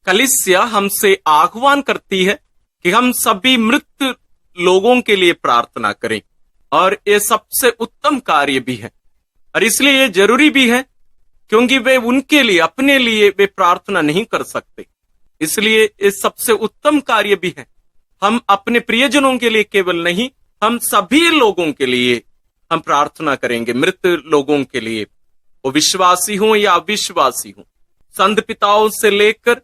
कलीसिया हमसे आह्वान करती है कि हम सभी मृत लोगों के लिए प्रार्थना करें, और ये सबसे उत्तम कार्य भी है। और इसलिए ये जरूरी भी है, क्योंकि वे उनके लिए, अपने लिए वे प्रार्थना नहीं कर सकते। इसलिए ये सबसे उत्तम कार्य भी है। हम अपने प्रियजनों के लिए केवल नहीं, हम सभी लोगों के लिए हम प्रार्थना करेंगे, मृत लोगों के लिए, वो विश्वासी हों या अविश्वासी हों। संत पिताओं से लेकर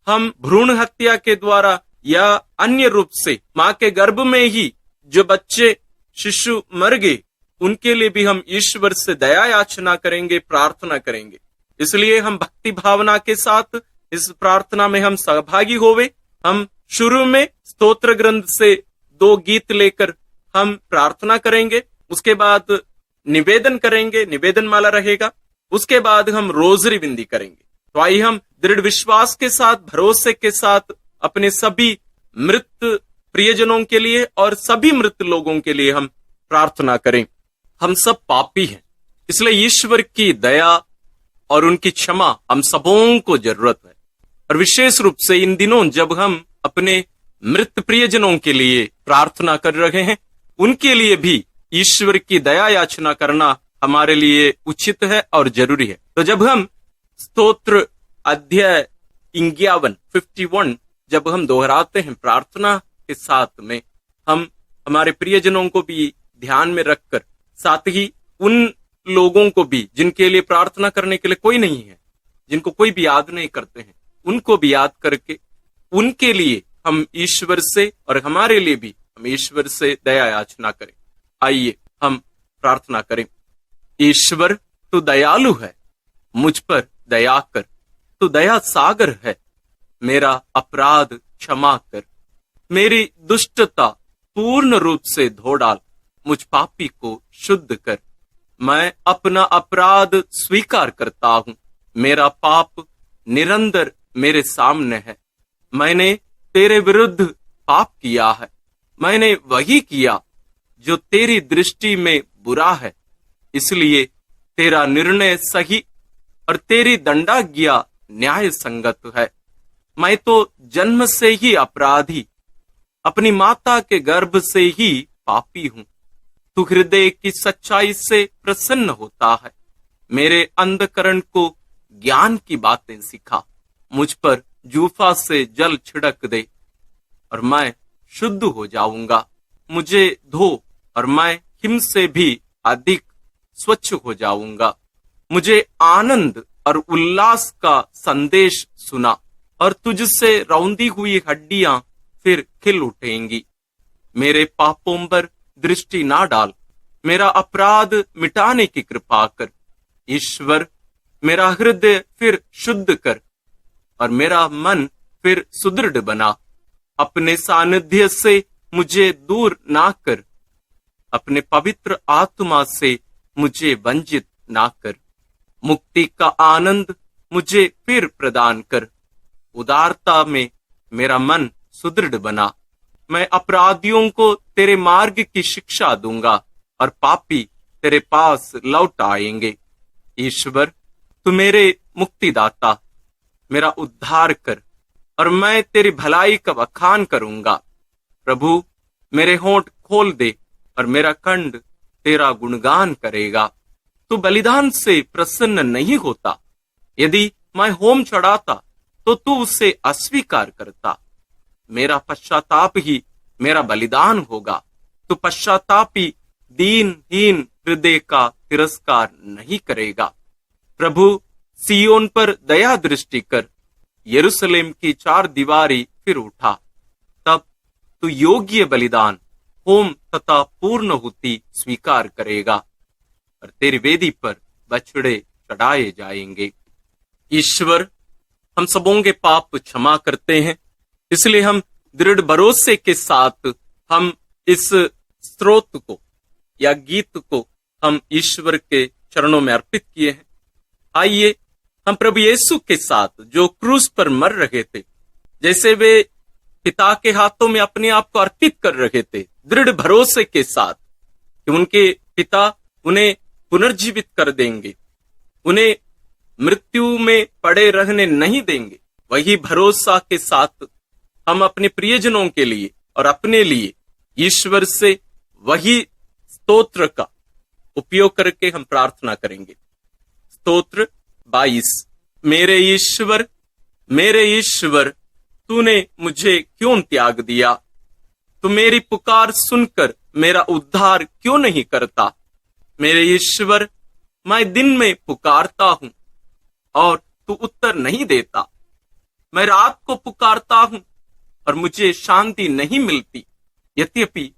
हम भ्रूण हत्या के द्वारा या अन्य रूप से मां के गर्भ में ही जो बच्चे शिशु मर गए, उनके लिए भी हम ईश्वर से दया याचना करेंगे, प्रार्थना करेंगे। इसलिए हम भक्ति भावना के साथ इस प्रार्थना में हम सहभागी होवे। हम शुरू में स्तोत्र ग्रंथ से 2 गीत लेकर हम प्रार्थना करेंगे, उसके बाद निवेदन करेंगे, निवेदन माला रहेगा, उसके बाद हम रोजरी बिंदी करेंगे। तो आइए हम दृढ़ विश्वास के साथ, भरोसे के साथ अपने सभी मृत प्रियजनों के लिए और सभी मृत लोगों के लिए हम प्रार्थना करें। हम सब पापी हैं, इसलिए ईश्वर की दया और उनकी क्षमा हम सबों को जरूरत है। और विशेष रूप से इन दिनों जब हम अपने मृत प्रियजनों के लिए प्रार्थना कर रहे हैं, उनके लिए भी ईश्वर की दया याचना करना हमारे लिए उचित है और जरूरी है। तो जब हम स्तोत्र अध्याय 51 जब हम दोहराते हैं प्रार्थना के साथ में, हम हमारे प्रियजनों को भी ध्यान में रखकर, साथ ही उन लोगों को भी जिनके लिए प्रार्थना करने के लिए कोई नहीं है, जिनको कोई भी याद नहीं करते हैं, उनको भी याद करके उनके लिए हम ईश्वर से और हमारे लिए भी हम ईश्वर से दया याचना करें। आइए हम प्रार्थना करें। ईश्वर तू दयालु है, मुझ पर दया कर, तू दया सागर है, मेरा अपराध क्षमा कर, मेरी दुष्टता पूर्ण रूप से धो डाल, मुझ पापी को शुद्ध कर। मैं अपना अपराध स्वीकार करता हूं, मेरा पाप निरंतर मेरे सामने है। मैंने तेरे विरुद्ध पाप किया है, मैंने वही किया जो तेरी दृष्टि में बुरा है, इसलिए तेरा निर्णय सही और तेरी दंडाज्ञा न्याय संगत है। मैं तो जन्म से ही अपराधी, अपनी माता के गर्भ से ही पापी हूं। तू हृदय की सच्चाई से प्रसन्न होता है, मेरे अंधकरण को ज्ञान की बातें सिखा, मुझ पर जूफा से जल छिड़क दे और मैं शुद्ध हो जाऊंगा। मुझे धो और मैं हिम से भी अधिक स्वच्छ हो जाऊंगा। मुझे आनंद और उल्लास का संदेश सुना और तुझसे रौंदी हुई हड्डियां फिर खिल उठेंगी। मेरे पापों पर दृष्टि ना डाल, मेरा अपराध मिटाने की कृपा कर। ईश्वर, मेरा हृदय फिर शुद्ध कर और मेरा मन फिर सुदृढ़ बना। अपने सानिध्य से मुझे दूर ना कर, अपने पवित्र आत्मा से मुझे वंचित ना कर। मुक्ति का आनंद मुझे फिर प्रदान कर। उदारता में मेरा मन सुदृढ़ बना। मैं अपराधियों को तेरे मार्ग की शिक्षा दूंगा और पापी तेरे पास लौट आएंगे। ईश्वर, तू मेरे मुक्तिदाता, मेरा उद्धार कर और मैं तेरी भलाई का बखान करूंगा। प्रभु, मेरे होंठ खोल दे और मेरा कंठ तेरा गुणगान करेगा। तू बलिदान से प्रसन्न नहीं होता। यदि मैं होम चढ़ाता तो तू उसे अस्वीकार करता। मेरा पश्चाताप ही मेरा बलिदान होगा। तू पश्चातापी दीनहीन हृदय का तिरस्कार नहीं करेगा। प्रभु, सियोन पर दया दृष्टि कर, यरूशलेम की 4 दीवारी फिर उठा। तब तू योग्य बलिदान, होम तथा पूर्णाहुति स्वीकार करेगा और तेरी वेदी पर बछड़े चढ़ाए जाएंगे। ईश्वर, हम सबों के पाप क्षमा करते हैं, इसलिए हम दृढ़ भरोसे के साथ हम इस स्तोत्र को या गीत को हम ईश्वर के चरणों में अर्पित किए हैं। आइए हम प्रभु यीशु के साथ जो क्रूस पर मर रहे थे, जैसे वे पिता के हाथों में अपने आप को अर्पित कर रहे थे, दृढ़ भरोसे के साथ कि उनके पिता उन्हें पुनर्जीवित कर देंगे, उन्हें मृत्यु में पड़े रहने नहीं देंगे, वही भरोसा के साथ हम अपने प्रियजनों के लिए और अपने लिए ईश्वर से वही स्तोत्र का उपयोग करके हम प्रार्थना करेंगे। स्तोत्र 22। मेरे ईश्वर, तूने मुझे क्यों त्याग दिया? तू मेरी पुकार सुनकर मेरा उद्धार क्यों नहीं करता? मेरे ईश्वर, मैं दिन में पुकारता हूं और तू उत्तर नहीं देता। मैं रात को पुकारता हूं और मुझे शांति नहीं मिलती। यद्यपि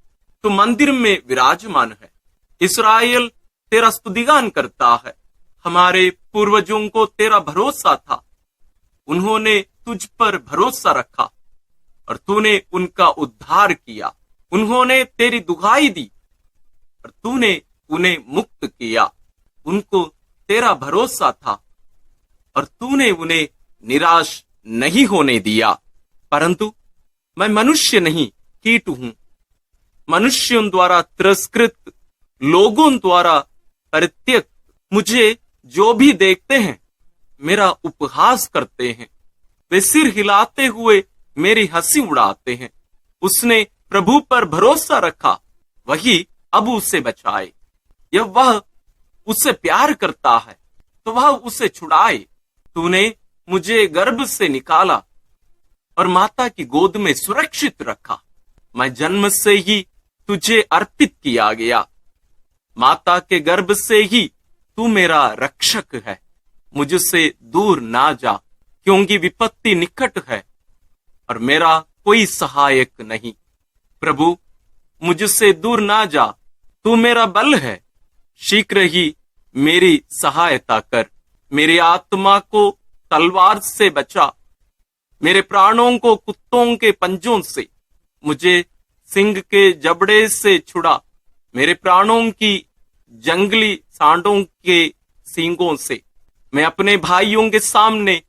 तू मंदिर में विराजमान है। इस्राएल तेरा स्तुतिगान करता है। हमारे पूर्वजों को तेरा भरोसा था, उन्होंने तुझ पर भरोसा रखा और तूने उनका उद्धार किया। उन्होंने तेरी दुहाई दी और तूने उन्हें मुक्त किया। उनको तेरा भरोसा था और तूने उन्हें निराश नहीं होने दिया। परंतु मैं मनुष्य नहीं, कीट हूं। मनुष्यों द्वारा तिरस्कृत, लोगों द्वारा परित्यक्त, मुझे जो भी देखते हैं मेरा उपहास करते हैं। वे सिर हिलाते हुए मेरी हंसी उड़ाते हैं। उसने प्रभु पर भरोसा रखा, वही अब उसे बचाए। यह वह उससे प्यार करता है तो वह उसे छुड़ाए। तूने मुझे गर्भ से निकाला और माता की गोद में सुरक्षित रखा। मैं जन्म से ही तुझे अर्पित किया गया। माता के गर्भ से ही तू मेरा रक्षक है। मुझसे दूर ना जा, क्योंकि विपत्ति निकट है और मेरा कोई सहायक नहीं। प्रभु, मुझसे दूर ना जा, तू मेरा बल है। शीघ्र ही मेरी सहायता कर। मेरी आत्मा को तलवार से बचा, मेरे प्राणों को कुत्तों के पंजों से, मुझे सिंह के जबड़े से छुड़ा, मेरे प्राणों की जंगली सांडों के सींगों से। मैं अपने भाइयों के सामने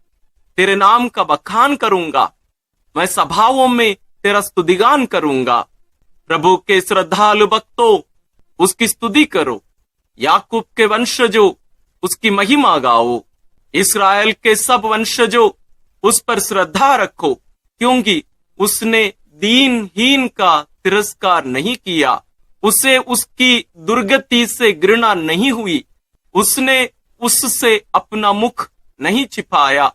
तेरे नाम का बखान करूंगा। मैं सभाओं में तेरा स्तुतिगान करूंगा। प्रभु के श्रद्धालु भक्तों, उसकी स्तुति करो। याकूब के वंशजों, उसकी महिमा गाओ। इस्राएल के सब वंशजों, उस पर श्रद्धा रखो, क्योंकि उसने दीनहीन का तिरस्कार नहीं किया। उसे उसकी दुर्गति से घृणा नहीं हुई। उसने उससे अपना मुख नहीं छिपाया।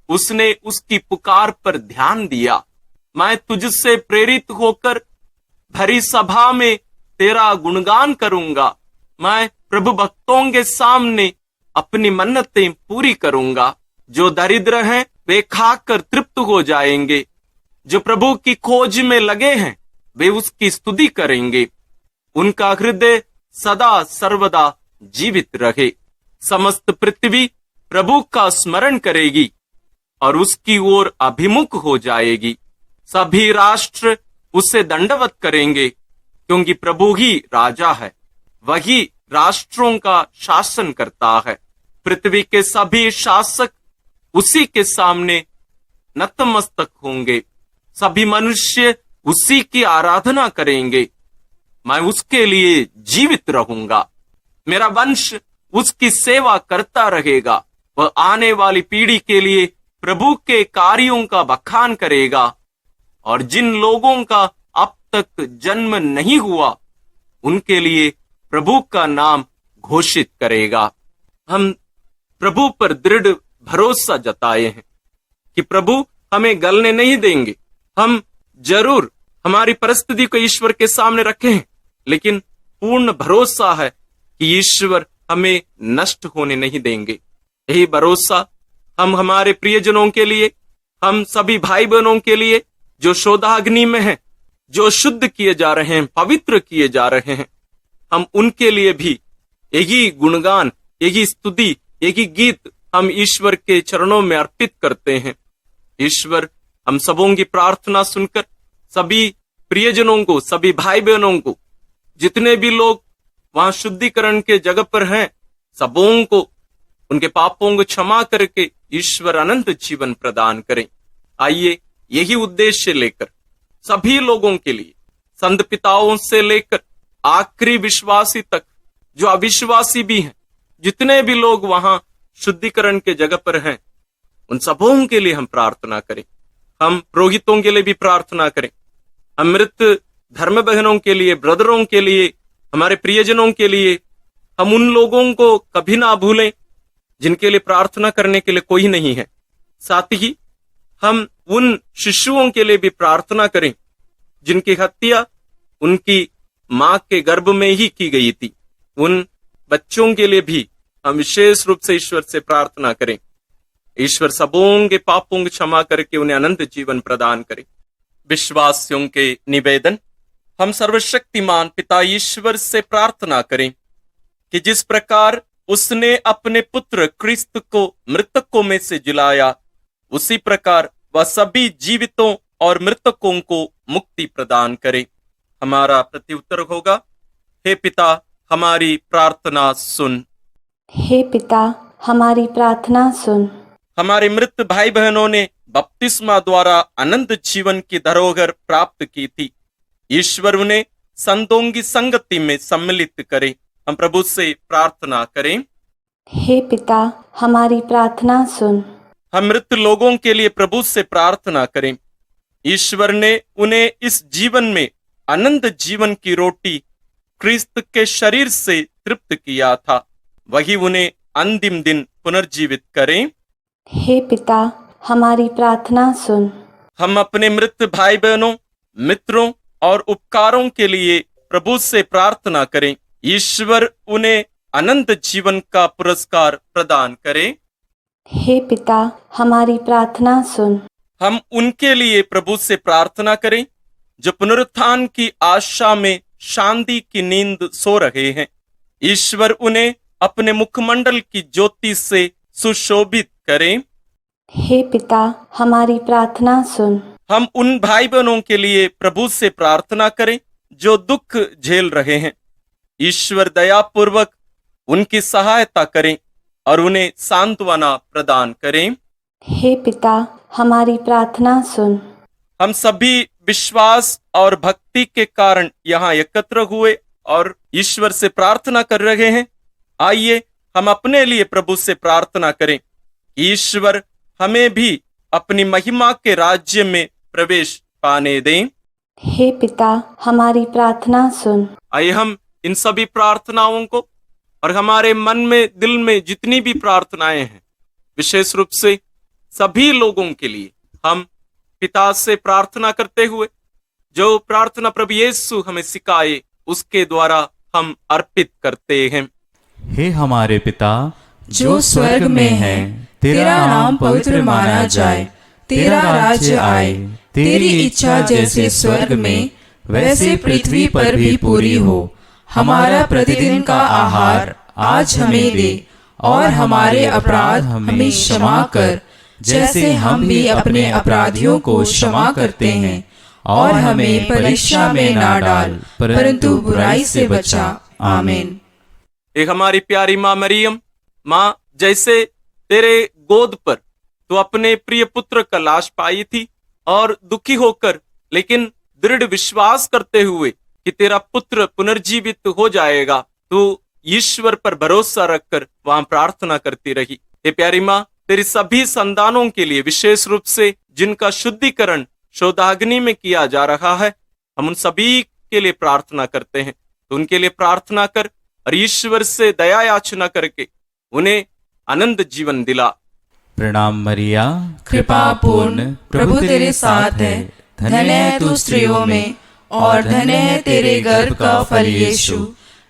उसने उसकी पुकार पर ध्यान दिया। मैं तुझसे प्रेरित होकर भरी सभा में तेरा गुणगान करूंगा। मैं प्रभु भक्तों के सामने अपनी मन्नतें पूरी करूंगा। जो दरिद्र हैं वे खाकर तृप्त हो जाएंगे। जो प्रभु की खोज में लगे हैं वे उसकी स्तुति करेंगे। उनका हृदय सदा सर्वदा जीवित रहे। समस्त पृथ्वी प्रभु का स्मरण करेगी और उसकी ओर अभिमुख हो जाएगी। सभी राष्ट्र उसे दंडवत करेंगे, क्योंकि प्रभु ही राजा है। वही राष्ट्रों का शासन करता है। पृथ्वी के सभी शासक उसी के सामने नतमस्तक होंगे। सभी मनुष्य उसी की आराधना करेंगे। मैं उसके लिए जीवित रहूंगा। मेरा वंश उसकी सेवा करता रहेगा। वह आने वाली पीढ़ी के लिए प्रभु के कार्यों का बखान करेगा और जिन लोगों का अब तक जन्म नहीं हुआ उनके लिए प्रभु का नाम घोषित करेगा। हम प्रभु पर दृढ़ भरोसा जताए हैं कि प्रभु हमें गलने नहीं देंगे। हम जरूर हमारी परिस्थिति को ईश्वर के सामने रखे हैं, लेकिन पूर्ण भरोसा है कि ईश्वर हमें नष्ट होने नहीं देंगे। यही भरोसा हम हमारे प्रियजनों के लिए, हम सभी भाई बहनों के लिए जो शोधाग्नि में हैं, जो शुद्ध किए जा रहे हैं, पवित्र किए जा रहे हैं, हम उनके लिए भी यही गुणगान, यही स्तुति, यही गीत हम ईश्वर के चरणों में अर्पित करते हैं। ईश्वर हम सबों की प्रार्थना सुनकर सभी प्रियजनों को, सभी भाई बहनों को, जितने भी लोग वहां शुद्धिकरण के जगह पर हैं, सबों को उनके पापों को क्षमा करके ईश्वर अनंत जीवन प्रदान करें। आइए यही उद्देश्य लेकर सभी लोगों के लिए, संत पिताओं से लेकर आखिरी विश्वासी तक, जो अविश्वासी भी हैं, जितने भी लोग वहां शुद्धिकरण के जगह पर हैं, उन सबों के लिए हम प्रार्थना करें। हम पुरोहितों के लिए भी प्रार्थना करें, हम मृत धर्म बहनों के लिए, ब्रदरों के लिए, हमारे प्रियजनों के लिए, हम उन लोगों को कभी ना भूलें जिनके लिए प्रार्थना करने के लिए कोई नहीं है। साथ ही हम उन शिशुओं के लिए भी प्रार्थना करें जिनकी हत्या उनकी मां के गर्भ में ही की गई थी। उन बच्चों के लिए भी हम विशेष रूप से ईश्वर से प्रार्थना करें। ईश्वर सबों के पापों की क्षमा करके उन्हें अनंत जीवन प्रदान करे। विश्वासियों के निवेदन। हम सर्वशक्तिमान पिता ईश्वर से प्रार्थना करें कि जिस प्रकार उसने अपने पुत्र क्रिस्त को मृतकों में से जिलाया, उसी प्रकार वह सभी जीवितों और मृतकों को मुक्ति प्रदान करे। हमारा प्रत्युत्तर होगा, हे पिता हमारी प्रार्थना सुन। हे पिता हमारी प्रार्थना सुन। हमारे मृत भाई बहनों ने बपतिस्मा द्वारा अनंत जीवन की धरोहर प्राप्त की थी। ईश्वर उन्हें संतों की संगति में सम्मिलित करे। हम प्रभु से प्रार्थना करें, हे पिता हमारी प्रार्थना सुन। हम मृत लोगों के लिए प्रभु से प्रार्थना करें। ईश्वर ने उन्हें इस जीवन में अनंत जीवन की रोटी क्रिस्त के शरीर से तृप्त किया था, वही उन्हें अंतिम दिन पुनर्जीवित करें। हे पिता हमारी प्रार्थना सुन। हम अपने मृत भाई बहनों, मित्रों और उपकारों के लिए प्रभु से प्रार्थना करें। ईश्वर उन्हें अनंत जीवन का पुरस्कार प्रदान करे। हे पिता हमारी प्रार्थना सुन। हम उनके लिए प्रभु से प्रार्थना करें जो पुनरुत्थान की आशा में शांति की नींद सो रहे हैं। ईश्वर उन्हें अपने मुखमंडल की ज्योति से सुशोभित करें। हे पिता हमारी प्रार्थना सुन। हम उन भाई बहनों के लिए प्रभु से प्रार्थना करें जो दुख झेल रहे हैं। ईश्वर दयापूर्वक उनकी सहायता करें और उन्हें सांत्वना प्रदान करें। हे पिता हमारी प्रार्थना सुन। हम सभी विश्वास और भक्ति के कारण यहाँ एकत्र हुए और ईश्वर से प्रार्थना कर रहे हैं। आइए हम अपने लिए प्रभु से प्रार्थना करें, ईश्वर हमें भी अपनी महिमा के राज्य में प्रवेश पाने दें। हे पिता हमारी प्रार्थना सुन। आइए हम इन सभी प्रार्थनाओं को और हमारे मन में, दिल में जितनी भी प्रार्थनाएं हैं, विशेष रूप से सभी लोगों के लिए हम पिता से प्रार्थना करते हुए जो प्रार्थना प्रभु यीशु हमें सिखाए उसके द्वारा हम अर्पित करते हैं। हे हमारे पिता जो स्वर्ग में है, तेरा नाम पवित्र माना जाए, तेरा राज्य आए, तेरी इच्छा जैसे स्वर्ग में वैसे पृथ्वी पर भी पूरी हो। हमारा प्रतिदिन का आहार आज हमें दे और हमारे अपराध हमें क्षमा कर, जैसे हम भी अपने अपराधियों को क्षमा करते हैं, और हमें परीक्षा में ना डाल परंतु बुराई से बचा। आमीन। एक हमारी प्यारी माँ मरियम, माँ जैसे तेरे गोद पर तो अपने प्रिय पुत्र का लाश पाई थी और दुखी होकर लेकिन दृढ़ विश्वास करते हुए कि तेरा पुत्र पुनर्जीवित हो जाएगा, तो ईश्वर पर भरोसा रखकर वहां प्रार्थना करती रही। हे प्यारी माँ, तेरी सभी संतानों के लिए, विशेष रूप से जिनका शुद्धिकरण शोधाग्नि में किया जा रहा है, हम उन सभी के लिए प्रार्थना करते हैं। तो उनके लिए प्रार्थना कर और ईश्वर से दया याचना करके उन्हें अनंत जीवन दिला। प्रणाम मरिया, कृपा पूर्ण प्रभु तेरे साथ है, धन्य है तू स्त्रियों में और धन्य है तेरे गर्भ का फल यीशु।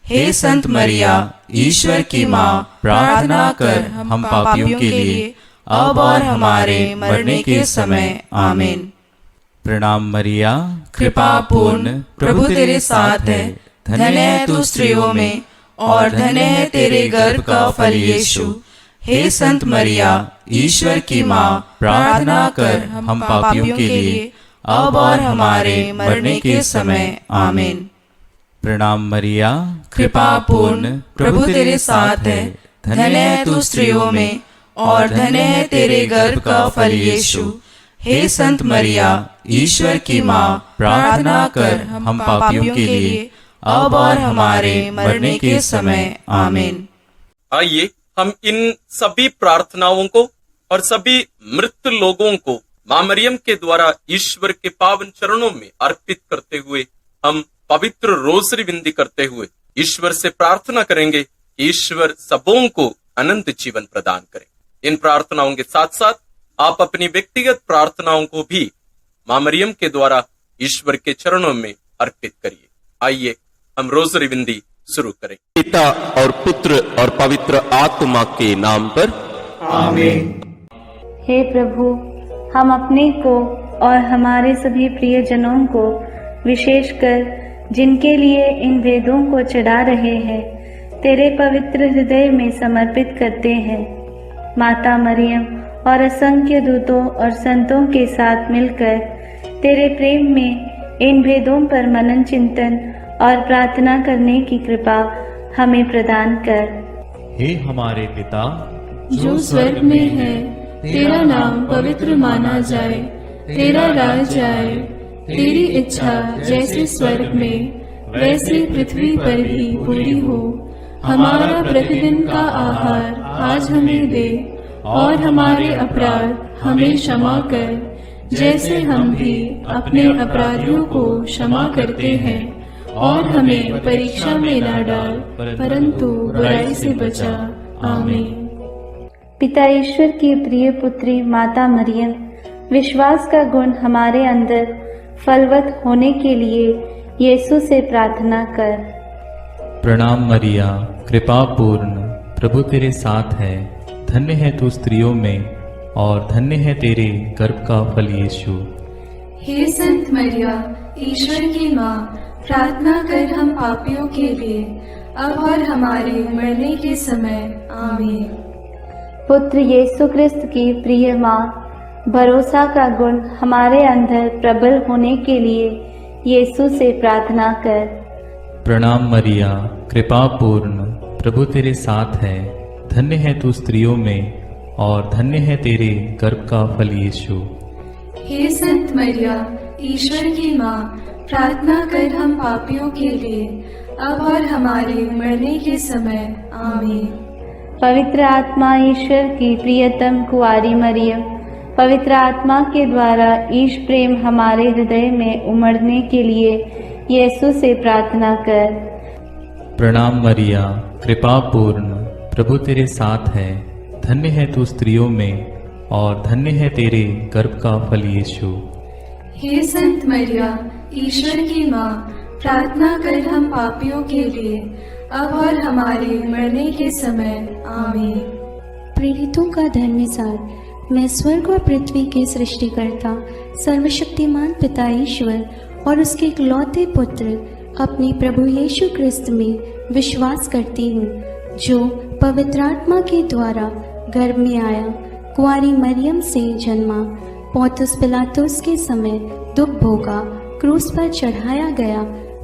हे संत मरिया, ईश्वर की माँ, प्रार्थना कर हम पापियों के लिए अब और हमारे मरने के समय। आमीन। प्रणाम मरिया, कृपा पूर्ण प्रभु तेरे साथ है, धन्य है तू स्त्रियों में और धन्य है तेरे गर्भ का फल यीशु। हे संत मरिया, ईश्वर की माँ, प्रार्थना कर हम पापियों के लिए अब और हमारे मरने के समय। आमीन। प्रणाम मरिया, कृपा पूर्ण प्रभु तेरे साथ है, धन्य है तू स्त्रियों में और धन्य है तेरे गर्भ का फल यीशु। हे संत मरिया, ईश्वर की माँ, प्रार्थना कर हम पापियों के लिए अब और हमारे मरने के समय। आमीन। आइए हम इन सभी प्रार्थनाओं को और सभी मृत लोगों को मां मरियम के द्वारा ईश्वर के पावन चरणों में अर्पित करते हुए हम पवित्र रोसरी विनती करते हुए ईश्वर से प्रार्थना करेंगे कि ईश्वर सबों को अनंत जीवन प्रदान करें। इन प्रार्थनाओं के साथ साथ आप अपनी व्यक्तिगत प्रार्थनाओं को भी मां मरियम के द्वारा ईश्वर के चरणों में अर्पित करिए। आइए हम रोसरी विनती शुरू करें। पिता और पुत्र और पवित्र आत्मा के नाम पर आमीन। हे प्रभु, हम अपने को और हमारे सभी प्रियजनों को, विशेषकर जिनके लिए इन वेदों को चढ़ा रहे हैं, तेरे पवित्र हृदय में समर्पित करते हैं। माता मरियम और असंख्य दूतों और संतों के साथ मिलकर तेरे प्रेम में इन भेदों पर मनन चिंतन और प्रार्थना करने की कृपा हमें प्रदान कर। हे हमारे पिता जो स्वर्ग में है, तेरा नाम पवित्र माना जाए, तेरा राज्य आए, तेरी इच्छा जैसे स्वर्ग में वैसे पृथ्वी पर भी पूरी हो। हमारा प्रतिदिन का आहार आज हमें दे, और हमारे अपराध हमें क्षमा कर, जैसे हम भी अपने अपराधियों को क्षमा करते हैं, और हमें परीक्षा में न डाल, परंतु बुराई से बचा। आमीन। पिता ईश्वर की प्रिय पुत्री माता मरियम, विश्वास का गुण हमारे अंदर फलवत होने के लिए यीशु से प्रार्थना कर। प्रणाम मरिया, कृपा पूर्ण, प्रभु तेरे साथ है। धन्य है तू स्त्रियों में, और धन्य है तेरे गर्भ का फल यीशु। हे संत मरिया, ईश्वर की माँ, प्रार्थना कर हम पापियों के लिए, अब और हमारे मरने के समय। आमीन। पुत्र यीशु क्रिस्त की प्रिय माँ, भरोसा का गुण हमारे अंदर प्रबल होने के लिए यीशु से प्रार्थना कर। प्रणाम मरिया, कृपा पूर्ण, प्रभु तेरे साथ है। धन्य है तू स्त्रियों में, और धन्य है तेरे गर्भ का फल यीशु। हे संत मरिया, ईश्वर की माँ, प्रार्थना कर हम पापियों के लिए, अब और हमारे मरने के समय। आमीन। पवित्र आत्मा ईश्वर की प्रियतम कुंवारी मरियम, पवित्र आत्मा के द्वारा ईश प्रेम हमारे हृदय में उमड़ने के लिए यीशु से प्रार्थना कर। प्रणाम मरिया, कृपा पूर्ण, प्रभु तेरे साथ है। धन्य है तू स्त्रियों में, और धन्य है तेरे गर्भ का फल यीशु। हे संत मरिया, ईश्वर की माँ, प्रार्थना कर हम पापियों के लिए, अब और हमारे मरने के समय। आमीन। प्रेरितों का धर्मसार। मैं स्वर्ग और पृथ्वी के सृष्टिकर्ता सर्वशक्तिमान पिता ईश्वर और उसके इकलौते पुत्र अपने प्रभु यीशु क्रिस्त में विश्वास करती हूँ, जो पवित्र आत्मा के द्वारा गर्भ में आया, कुंवारी मरियम से जन्मा, पौंतुस पिलातुस के समय दुख भोगा, क्रूस पर चढ़ाया गया,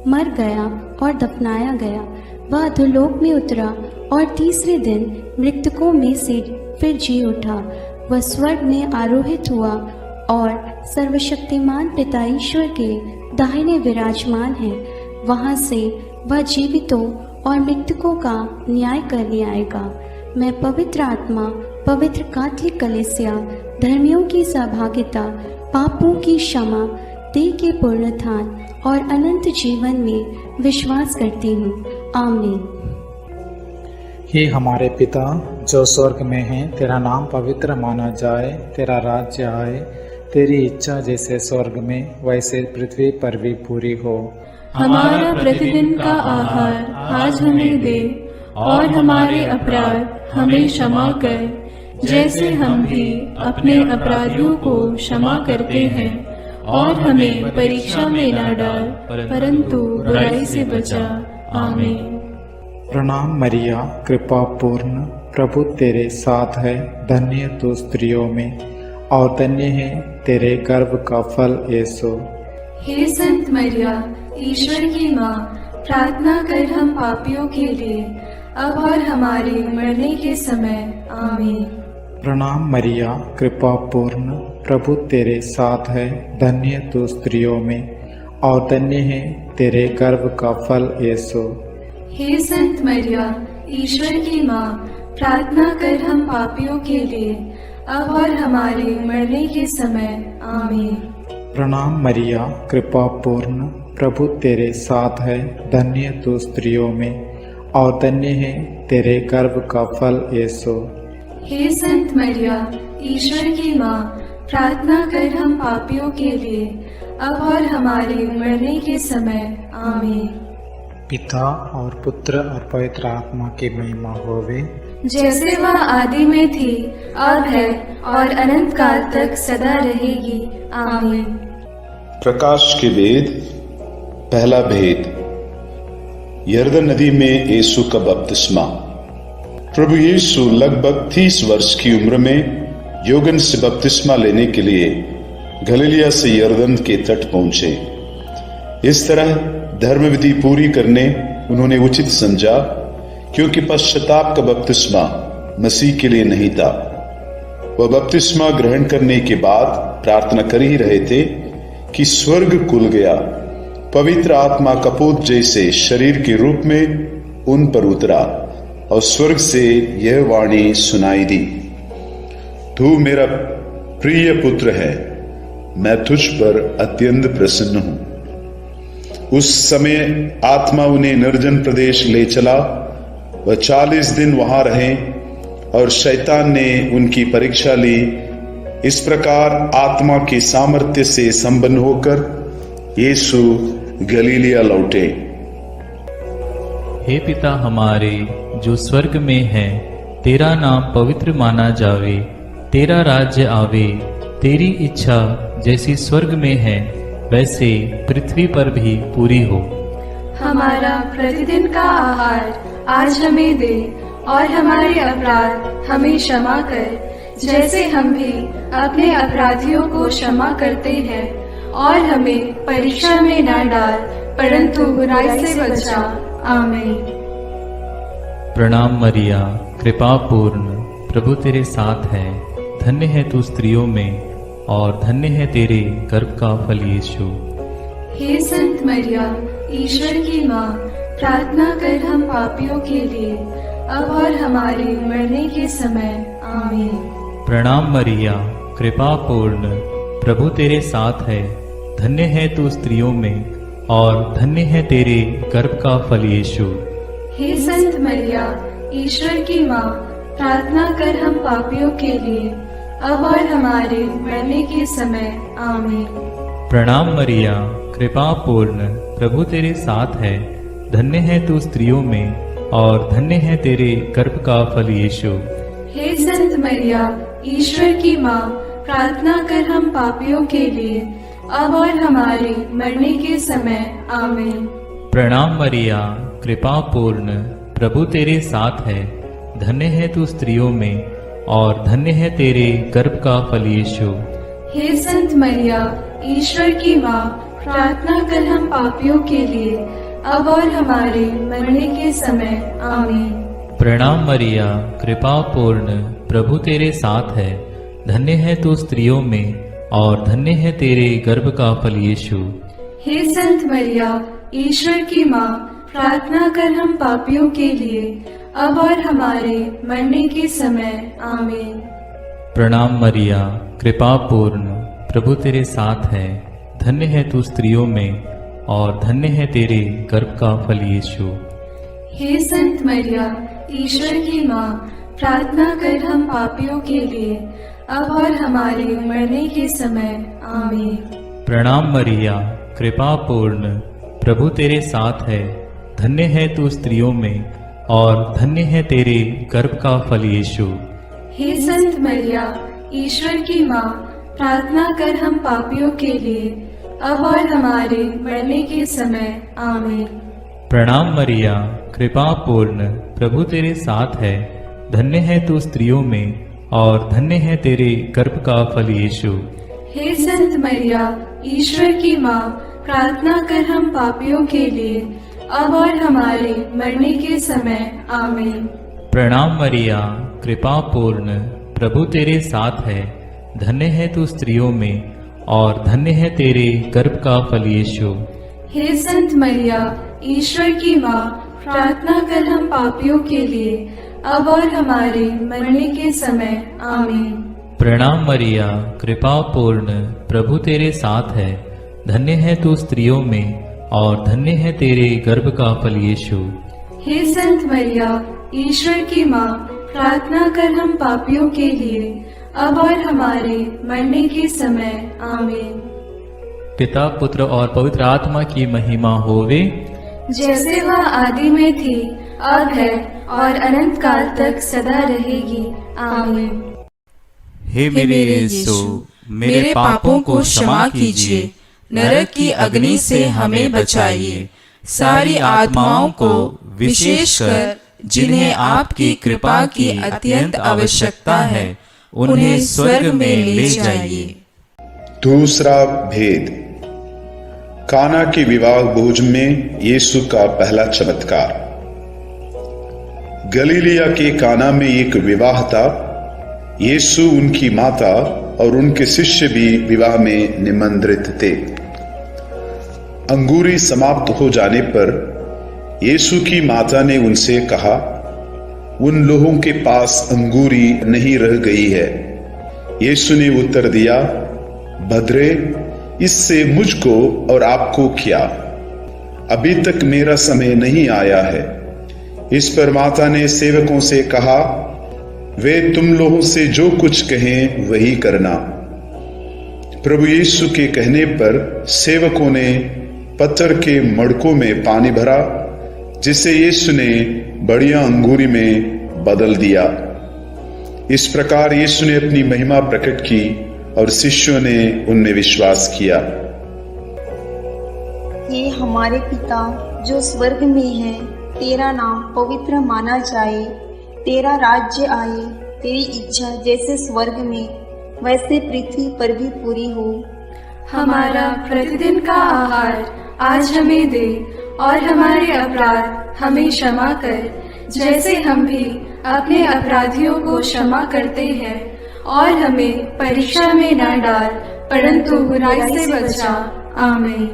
मर गया और दफनाया गया। वह अधोलोक में उतरा और तीसरे दिन मृतकों में से फिर जी उठा। वह स्वर्ग में आरोहित हुआ और सर्वशक्तिमान पिता ईश्वर के दाहिने विराजमान है। वहां से वह जीवितों और मृतकों का न्याय करने आएगा। मैं पवित्र आत्मा, पवित्र कैथोलिक कलीसिया, धर्मियों की सहभागिता, पापों की क्षमा, देह के पुनरुत्थान और अनंत जीवन में विश्वास करती हूँ। आमीन। हे हमारे पिता जो स्वर्ग में है, तेरा नाम पवित्र माना जाए, तेरा राज्य आए, तेरी इच्छा जैसे स्वर्ग में वैसे पृथ्वी पर भी पूरी हो। हमारा प्रतिदिन का आहार आज हमें दे, और हमारे अपराध हमें क्षमा कर, जैसे हम भी अपने अपराधियों को क्षमा करते हैं, और हमें परीक्षा में न डाल, परंतु बुराई से बचा। आमीन। प्रणाम मरिया, कृपा पूर्ण, प्रभु तेरे साथ है। धन्य तू स्त्रियों में, और धन्य है तेरे गर्भ का फल यीशु। हे संत मरिया, ईश्वर की माँ, प्रार्थना कर हम पापियों के लिए, अब और हमारे मरने के समय। आमीन। प्रणाम मरिया, कृपा पूर्ण, प्रभु तेरे साथ है। धन्य तू स्त्रियों में, और धन्य है तेरे गर्भ का फल यीशु। हे संत मरिया, ईश्वर की माँ, प्रार्थना कर हम पापियों के लिए, अब और हमारे मरने के समय आमीन। प्रणाम मरिया, कृपा पूर्ण, प्रभु तेरे साथ है, धन्य तू स्त्रियों में और धन्य है तेरे गर्भ का फल यीशु। हे संत मरिया, ईश्वर की माँ, प्रार्थना कर हम पापियों के लिए, अब और हमारे मरने के समय आमीन। पिता और पुत्र और पवित्र आत्मा की महिमा होवे, जैसे वह आदि में थी, अब है और अनंत काल तक सदा रहेगी आमीन। प्रकाश के वेद। पहला भेद, यरदन नदी में यीशु का बपतिस्मा। प्रभु यीशु लगभग 30 वर्ष की उम्र में योगन से बपतिस्मा लेने के लिए गलीलिया से यरदन के तट पहुंचे। इस तरह धर्मविधि पूरी करने उन्होंने उचित समझा, क्योंकि पश्चाताप का बपतिस्मा मसीह के लिए नहीं था। वह बपतिस्मा ग्रहण करने के बाद प्रार्थना कर ही रहे थे कि स्वर्ग खुल गया, पवित्र आत्मा कपूत जैसे शरीर के रूप में उन पर उतरा और स्वर्ग से यह वाणी सुनाई दी, तू मेरा प्रिय पुत्र है, मैं तुझ पर अत्यंत प्रसन्न हूं। उस समय आत्मा उन्हें निर्जन प्रदेश ले चला। वह 40 दिन वहां रहे और शैतान ने उनकी परीक्षा ली। इस प्रकार आत्मा के सामर्थ्य से संपन्न होकर यीशु गलीलिया लौटे। हे पिता हमारे जो स्वर्ग में है, तेरा नाम पवित्र माना जावे, तेरा राज्य आवे, तेरी इच्छा जैसी स्वर्ग में है वैसे पृथ्वी पर भी पूरी हो। हमारा प्रतिदिन का आहार आज हमें दे और हमारे अपराध हमें क्षमा कर, जैसे हम भी अपने अपराधियों को क्षमा करते हैं, और हमें परीक्षा में न डाल, परंतु बुराई से बचा। आमीन। प्रणाम मरिया, कृपा पूर्ण, प्रभु तेरे साथ है, धन्य है तू स्त्रियों में और धन्य है तेरे गर्भ का फल यीशु। हे संत मरिया, ईश्वर की माँ, प्रार्थना कर हम पापियों के लिए, अब और हमारे मरने के समय आमीन। प्रणाम मरिया, कृपा पूर्ण, प्रभु तेरे साथ है, धन्य है तू स्त्रियों में और धन्य है तेरे गर्भ का फल यीशु। हे संत मरिया, ईश्वर की माँ, प्रार्थना कर हम पापियों के लिए, अब और हमारे मरने के समय आमीन। प्रणाम मरिया, कृपा पूर्ण, प्रभु तेरे साथ है, धन्य है तू स्त्रियों में और धन्य है तेरे गर्भ का फल यीशु। हे संत मरिया, ईश्वर की माँ, प्रार्थना कर हम पापियों के लिए, अब और हमारे मरने के समय आमीन। प्रणाम मरिया, कृपा पूर्ण, प्रभु तेरे साथ है, धन्य है तू स्त्रियों में और धन्य है तेरे गर्भ का फल यीशु। हे संत मरिया, ईश्वर की माँ, प्रार्थना कर हम पापियों के लिए, अब और हमारे मरने के समय आमीन। प्रणाम मरिया, कृपा पूर्ण, प्रभु तेरे साथ है, धन्य है तू स्त्रियों में और धन्य है तेरे गर्भ का फल यीशु। हे संत मरिया, ईश्वर की माँ, प्रार्थना कर हम पापियों के लिए, अब और हमारे मरने के समय आमीन। प्रणाम मरिया, कृपा पूर्ण, प्रभु तेरे साथ है, धन्य है तू स्त्रियों में और धन्य है तेरे गर्भ का फल यीशु। हे संत मरिया, ईश्वर की माँ, प्रार्थना कर हम पापियों के लिए, अब और हमारे मरने के समय आमीन। प्रणाम मरिया, कृपा पूर्ण, प्रभु तेरे साथ है, धन्य है तू स्त्रियों में और धन्य है तेरे गर्भ का फल यीशु। हे संत मरिया, ईश्वर की माँ, प्रार्थना कर हम पापियों के लिए, अब और हमारे मरने के समय आमीन। प्रणाम मरिया, कृपा पूर्ण, प्रभु तेरे साथ है, धन्य है तू स्त्रियों में और धन्य है तेरे गर्भ का फल यीशु। हे संत मरिया, ईश्वर की माँ, प्रार्थना कर हम पापियों के लिए, अब और हमारे मरने के समय आमीन। प्रणाम मरिया, कृपा पूर्ण, प्रभु तेरे साथ है, धन्य है तू स्त्रियों में और धन्य है तेरे गर्भ का फल यीशु। हे संत मरिया, ईश्वर की माँ, प्रार्थना कर हम पापियों के लिए, अब और हमारे मरने के समय आमीन। प्रणाम मरिया, कृपा पूर्ण, प्रभु तेरे साथ है। धन्य है तू स्त्रियों में और धन्य है तेरे गर्भ का फल यीशु। हे संत मरिया, ईश्वर की माँ, प्रार्थना कर हम पापियों के लिए, अब और हमारे मरने के समय। आमीन। पिता, पुत्र और पवित्र आत्मा की महिमा होवे, जैसे वह आदि में थी, अब है और अनंत काल तक सदा रहेगी। आमीन। हे मेरे यीशु, मेरे पापों को क्षमा कीजिए, नरक की अग्नि से हमें बचाइए, सारी आत्माओं को विशेषकर जिन्हें आपकी कृपा की अत्यंत आवश्यकता है, उन्हें स्वर्ग में ले जाइए। दूसरा भेद, काना के विवाह भोज में यीशु का पहला चमत्कार। गलीलिया के काना में एक विवाह था। यीशु, उनकी माता और उनके शिष्य भी विवाह में निमंत्रित थे। अंगूरी समाप्त हो जाने पर यीशु की माता ने उनसे कहा, उन लोगों के पास अंगूरी नहीं रह गई है। यीशु ने उत्तर दिया, भद्रे, इससे मुझको और आपको क्या? अभी तक मेरा समय नहीं आया है। इस पर माता ने सेवकों से कहा, वे तुम लोगों से जो कुछ कहें वही करना। प्रभु यीशु के कहने पर सेवकों ने पत्थर के मड़कों में पानी भरा, जिसे यीशु ने बढ़िया अंगूरी में बदल दिया। इस प्रकार यीशु ने अपनी महिमा प्रकट की और शिष्यों ने उनमें विश्वास किया। हे हमारे पिता जो स्वर्ग में है, तेरा नाम पवित्र माना जाए, तेरा राज्य आए, तेरी इच्छा जैसे स्वर्ग में वैसे पृथ्वी पर भी पूरी हो। हमारा प्रतिदिन का आहार आज हमें दे, और हमारे अपराध हमें क्षमा कर, जैसे हम भी अपने अपराधियों को क्षमा करते हैं, और हमें परीक्षा में न डाल, परंतु बुराई से बचा। आमीन।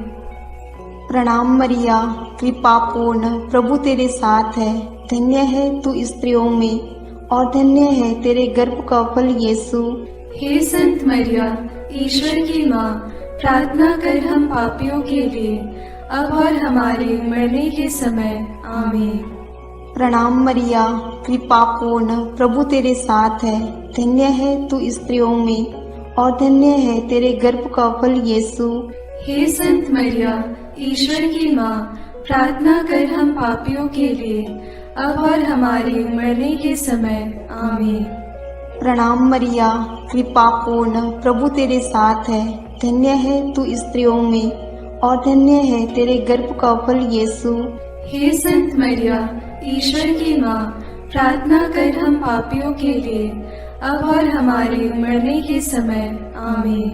प्रणाम मरिया, कृपा पूर्ण, प्रभु तेरे साथ है। धन्य है तू स्त्रियों में और धन्य है तेरे गर्भ का फल यीशु। हे संत मरिया, ईश्वर की माँ, प्रार्थना कर हम पापियों के लिए, अब और हमारे मरने के समय। आमीन। प्रणाम मरिया, कृपा पूर्ण, प्रभु तेरे साथ है। धन्य है तू स्त्रियों में और धन्य है तेरे गर्भ का फल यीशु। हे संत मरिया, ईश्वर की माँ, प्रार्थना कर हम पापियों के लिए, अब और हमारे मरने के समय। आमीन। प्रणाम मरिया, कृपा पूर्ण, प्रभु तेरे साथ है। धन्य है तू स्त्रियों में और धन्य है तेरे गर्भ का फल यीशु। हे संत मरिया, ईश्वर की माँ, प्रार्थना कर हम पापियों के लिए, अब और हमारे मरने के समय। आमीन।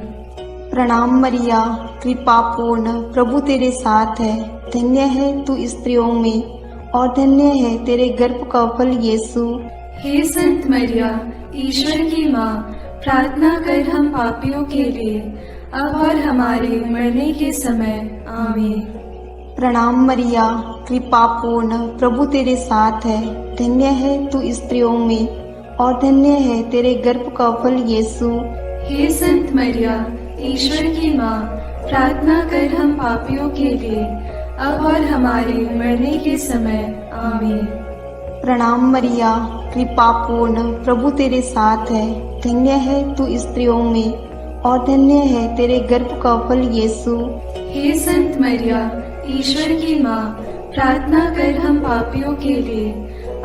प्रणाम मरिया, कृपा पूर्ण, प्रभु तेरे साथ है। धन्य है तू स्त्रियों में और धन्य है तेरे गर्भ का फल यीशु। हे संत मरिया, ईश्वर की माँ, प्रार्थना कर हम पापियों के लिए, अब और हमारे मरने के समय। आमीन। प्रणाम मरिया, कृपा पूर्ण, प्रभु तेरे साथ है। धन्य है तू स्त्रियों में और धन्य है तेरे गर्भ का फल यीशु। हे संत मरिया, ईश्वर की माँ, प्रार्थना कर हम पापियों के लिए, अब और हमारे मरने के समय। आमीन। प्रणाम मरिया, कृपा पूर्ण, प्रभु तेरे साथ है। धन्य है तू स्त्रियों में और धन्य है तेरे गर्भ का फल यीशु। हे संत मरिया, ईश्वर की माँ, प्रार्थना कर हम पापियों के लिए,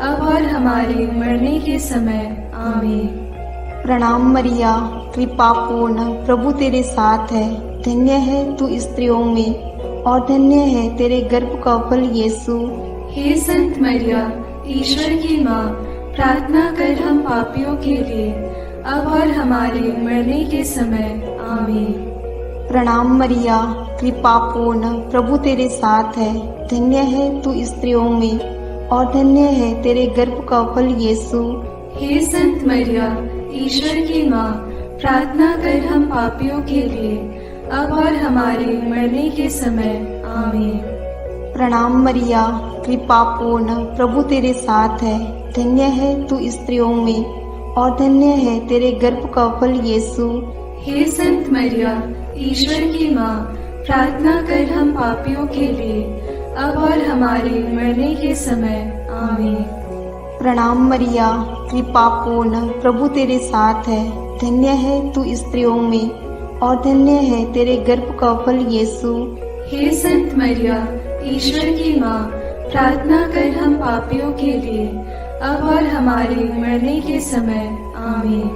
अब और हमारे मरने के समय। आमीन। प्रणाम मरिया, कृपा पूर्ण, प्रभु तेरे साथ है। धन्य है तू स्त्रियों में और धन्य है तेरे गर्भ का फल यीशु। हे संत मरिया, ईश्वर की माँ, प्रार्थना कर हम पापियों के लिए, अब और हमारे मरने के समय। आमीन। प्रणाम मरिया, कृपा पूर्ण, प्रभु तेरे साथ है। धन्य है तू स्त्रियों में और धन्य है तेरे गर्भ का फल यीशु। हे संत मरिया, ईश्वर की माँ, प्रार्थना कर हम पापियों के लिए, अब और हमारे मरने के समय। आमीन। प्रणाम मरिया, कृपा पूर्ण, प्रभु तेरे साथ है। धन्य है तू स्त्रियों में और धन्य है तेरे गर्भ का फल यीशु। हे संत मरिया, ईश्वर की माँ, प्रार्थना कर हम पापियों के लिए, अब और हमारे मरने के समय। आमीन। प्रणाम मरिया, कृपा पूर्ण, प्रभु तेरे साथ है। धन्य है तू स्त्रियों में और धन्य है तेरे गर्भ का फल यीशु। हे संत मरिया, ईश्वर की माँ, प्रार्थना कर हम पापियों के लिए, अब और हमारे मरने के समय। आमीन।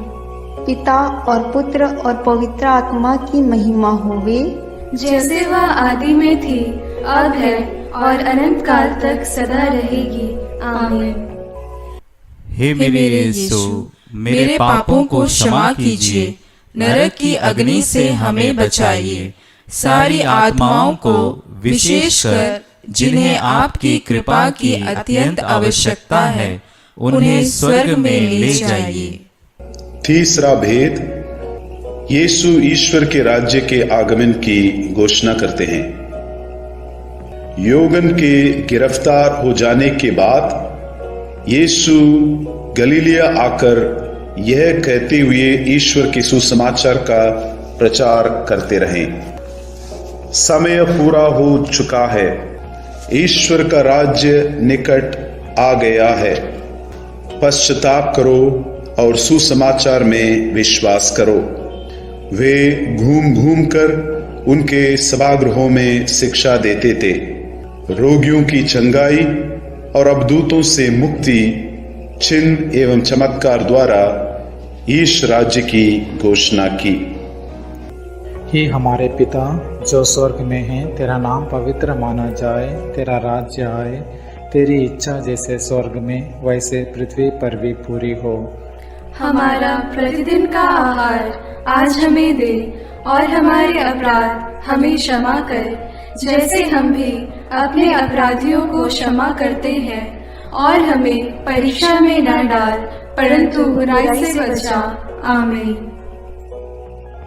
पिता और पुत्र और पवित्र आत्मा की महिमा होवे, जैसे वह आदि में थी, अब है और अनंत काल तक सदा रहेगी। आमीन। हे मेरे यीशु, मेरे पापों को क्षमा कीजिए, नरक की अग्नि से हमें बचाइए, सारी आत्माओं को विशेषकर जिन्हें आपकी कृपा की अत्यंत आवश्यकता है उन्हें स्वर्ग में ले जाइए। तीसरा भेद, यीशु ईश्वर के राज्य के आगमन की घोषणा करते हैं। यौवन के गिरफ्तार हो जाने के बाद यीशु गलीलिया आकर यह कहते हुए ईश्वर के सुसमाचार का प्रचार करते रहे, समय पूरा हो चुका है, ईश्वर का राज्य निकट आ गया है, पश्चाताप करो और सुसमाचार में विश्वास करो। वे घूम घूम कर उनके सभागृहों में शिक्षा देते थे, रोगियों की चंगाई और अवधूतों से मुक्ति, चिन्ह एवं चमत्कार द्वारा ईश राज्य की घोषणा की। हे हमारे पिता जो स्वर्ग में है, तेरा नाम पवित्र माना जाए, तेरा राज्य आए, तेरी इच्छा जैसे स्वर्ग में वैसे पृथ्वी पर भी पूरी हो। हमारा प्रतिदिन का आहार आज हमें दे और हमारे अपराध हमें क्षमा कर, जैसे हम भी अपने अपराधियों को क्षमा करते हैं, और हमें परीक्षा में न डाल परंतु बुराई से बचा। आमीन।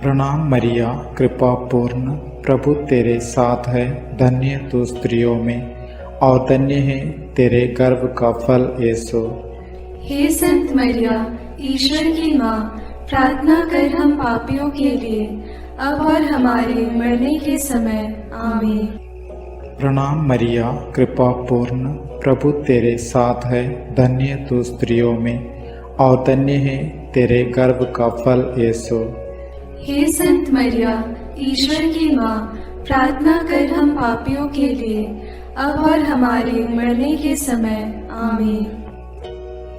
प्रणाम मरिया, कृपा पूर्ण, प्रभु तेरे साथ है। धन्य तू स्त्रियों में और धन्य है तेरे गर्भ का फल यीशु। हे संत मरिया, ईश्वर की माँ, प्रार्थना कर हम पापियों के लिए, अब और हमारे मरने के समय। आमीन। प्रणाम मरिया, कृपा पूर्ण, प्रभु तेरे साथ है। धन्य तू स्त्रियों में और धन्य है तेरे गर्भ का फल यीशु। हे संत मरिया, ईश्वर की माँ, प्रार्थना कर हम पापियों के लिए, अब और हमारे मरने के समय। आमीन।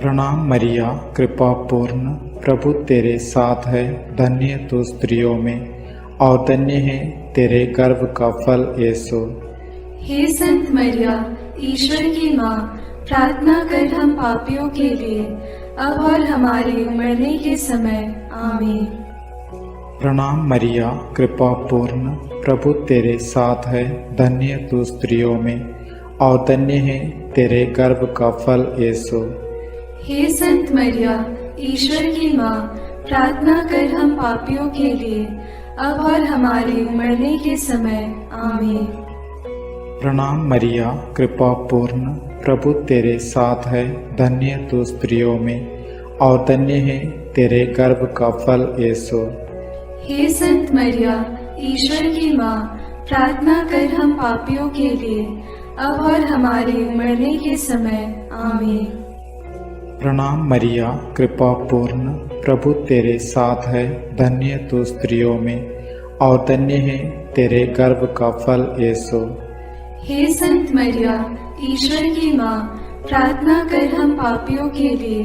प्रणाम मरिया, कृपा पूर्ण, प्रभु तेरे साथ है। धन्य तू स्त्रियों में और धन्य है तेरे गर्भ का फल यीशु। हे संत मरिया, ईश्वर की माँ, प्रार्थना कर हम पापियों के लिए, अब और हमारे मरने के समय। आमीन। प्रणाम मरिया, कृपा पूर्ण, प्रभु तेरे साथ है। धन्य तू स्त्रियों में और धन्य है तेरे गर्भ का फल यीशु। हे संत मरिया, ईश्वर की माँ, प्रार्थना कर हम पापियों के लिए, अब और हमारे मरने के समय। आमीन। प्रणाम मरिया, कृपा पूर्ण, प्रभु तेरे साथ है। धन्य तू स्त्रियों में और धन्य है तेरे गर्भ का फल यीशु। हे संत मरिया, ईश्वर की माँ, प्रार्थना कर हम पापियों के लिए, अब और हमारे मरने के समय। आमीन। प्रणाम मरिया, कृपा पूर्ण, प्रभु तेरे साथ है। धन्य तू स्त्रियों में और धन्य है तेरे गर्भ का फल यीशु। हे संत मरिया, ईश्वर की माँ, प्रार्थना कर हम पापियों के लिए,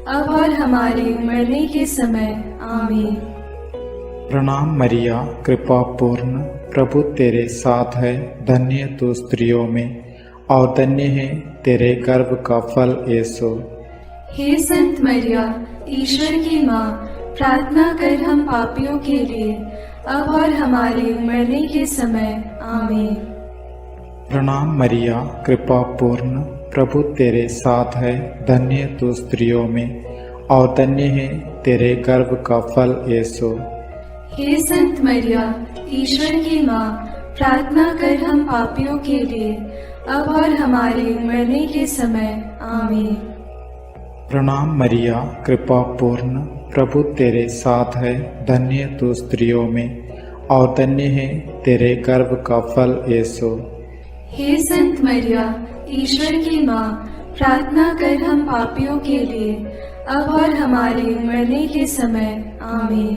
अब और हमारे मरने के समय। आमीन। प्रणाम मरिया, कृपा पूर्ण, प्रभु तेरे साथ है। धन्य तू स्त्रियों में और धन्य है तेरे गर्भ का फल यीशु। हे संत मरिया, ईश्वर की माँ, प्रार्थना कर हम पापियों के लिए, अब और हमारे मरने के समय। आमीन। प्रणाम मरिया, कृपा पूर्ण, प्रभु तेरे साथ है। धन्य तू स्त्रियों में और धन्य है तेरे गर्भ का फल यीशु। हे संत मरिया, ईश्वर की माँ, प्रार्थना कर हम पापियों के लिए, अब और हमारे मरने के समय। आमीन। प्रणाम मरिया, कृपा पूर्ण, प्रभु तेरे साथ है। धन्य तू स्त्रियों में और धन्य है तेरे गर्भ का फल यीशु। हे संत मरिया, ईश्वर की माँ, प्रार्थना कर हम पापियों के लिए, अब और हमारे मरने के समय। आमीन।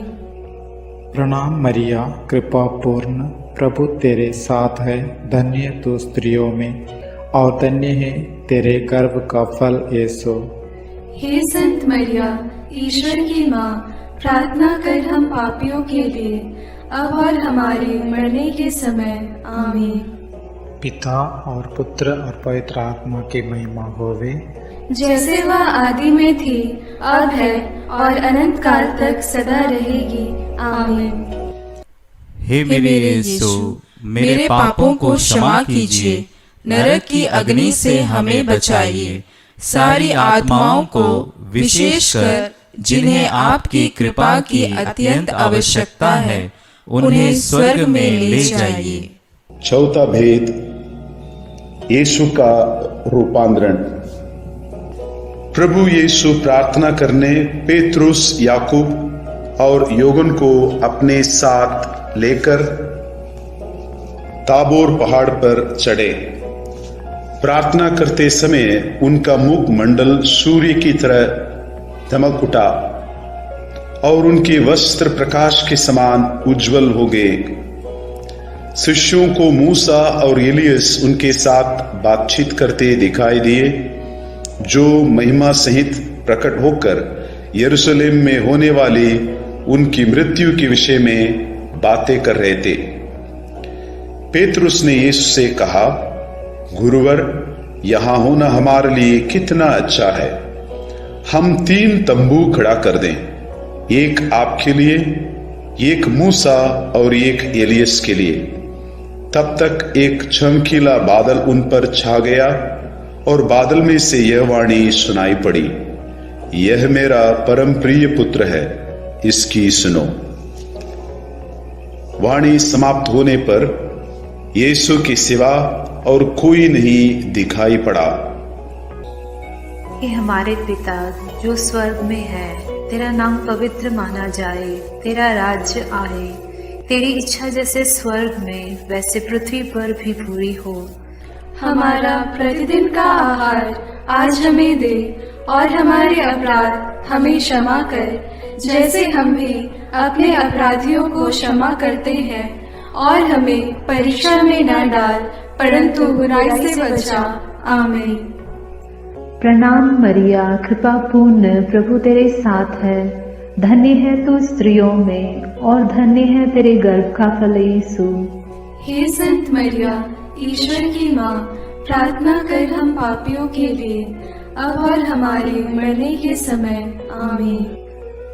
प्रणाम मरिया, कृपा पूर्ण, प्रभु तेरे साथ है। धन्य तू स्त्रियों में और धन्य है तेरे गर्भ का फल यीशु। हे संत मरिया, ईश्वर की माँ, प्रार्थना कर हम पापियों के लिए, अब और हमारे मरने के समय। आमीन। पिता और पुत्र और पवित्र आत्मा की महिमा होवे, जैसे वह आदि में थी, अब है और अनंत काल तक सदा रहेगी। आमीन। हे मेरे यीशु, मेरे पापों को क्षमा कीजिए, नरक की अग्नि से हमें बचाइए, सारी आत्माओं को विशेषकर जिन्हें आपकी कृपा की अत्यंत आवश्यकता है उन्हें स्वर्ग में ले जाइए। चौथा भेद, यीशु का रूपांतरण। प्रभु यीशु प्रार्थना करने पेत्रुस, याकूब और योगन को अपने साथ लेकर ताबोर पहाड़ पर चढ़े। प्रार्थना करते समय उनका मुख मंडल सूर्य की तरह चमक उठा और उनके वस्त्र प्रकाश के समान उज्जवल हो गए। शिष्यों को मूसा और एलियस उनके साथ बातचीत करते दिखाई दिए, जो महिमा सहित प्रकट होकर यरूशलेम में होने वाली उनकी मृत्यु के विषय में बातें कर रहे थे। पेतरुस ने यीशु से कहा, गुरुवर, यहां होना हमारे लिए कितना अच्छा है। हम 3 तंबू खड़ा कर दें, एक आपके लिए, एक मूसा और एक एलियस के लिए। तब तक एक चमकीला बादल उन पर छा गया और बादल में से यह वाणी सुनाई पड़ी, यह मेरा परम प्रिय पुत्र है, इसकी सुनो। वाणी समाप्त होने पर यीशु के सिवा और कोई नहीं दिखाई पड़ा। हे हमारे पिता जो स्वर्ग में है, तेरा नाम पवित्र माना जाए, तेरा राज्य आए, तेरी इच्छा जैसे स्वर्ग में वैसे पृथ्वी पर भी पूरी हो। हमारा प्रतिदिन का आहार आज हमें दे, और हमारे अपराध हमें क्षमा कर, जैसे हम भी अपने अपराधियों को क्षमा करते हैं, और हमें परीक्षा में न डाल, परंतु बुराई से बचा। आमीन। प्रणाम मरिया, कृपा पूर्ण, प्रभु तेरे साथ है। धन्य है तू स्त्रियों में और धन्य है तेरे गर्भ का फल यीशु। हे संत मरिया, ईश्वर की माँ, प्रार्थना कर हम पापियों के लिए, अब और हमारे मरने के समय। आमीन।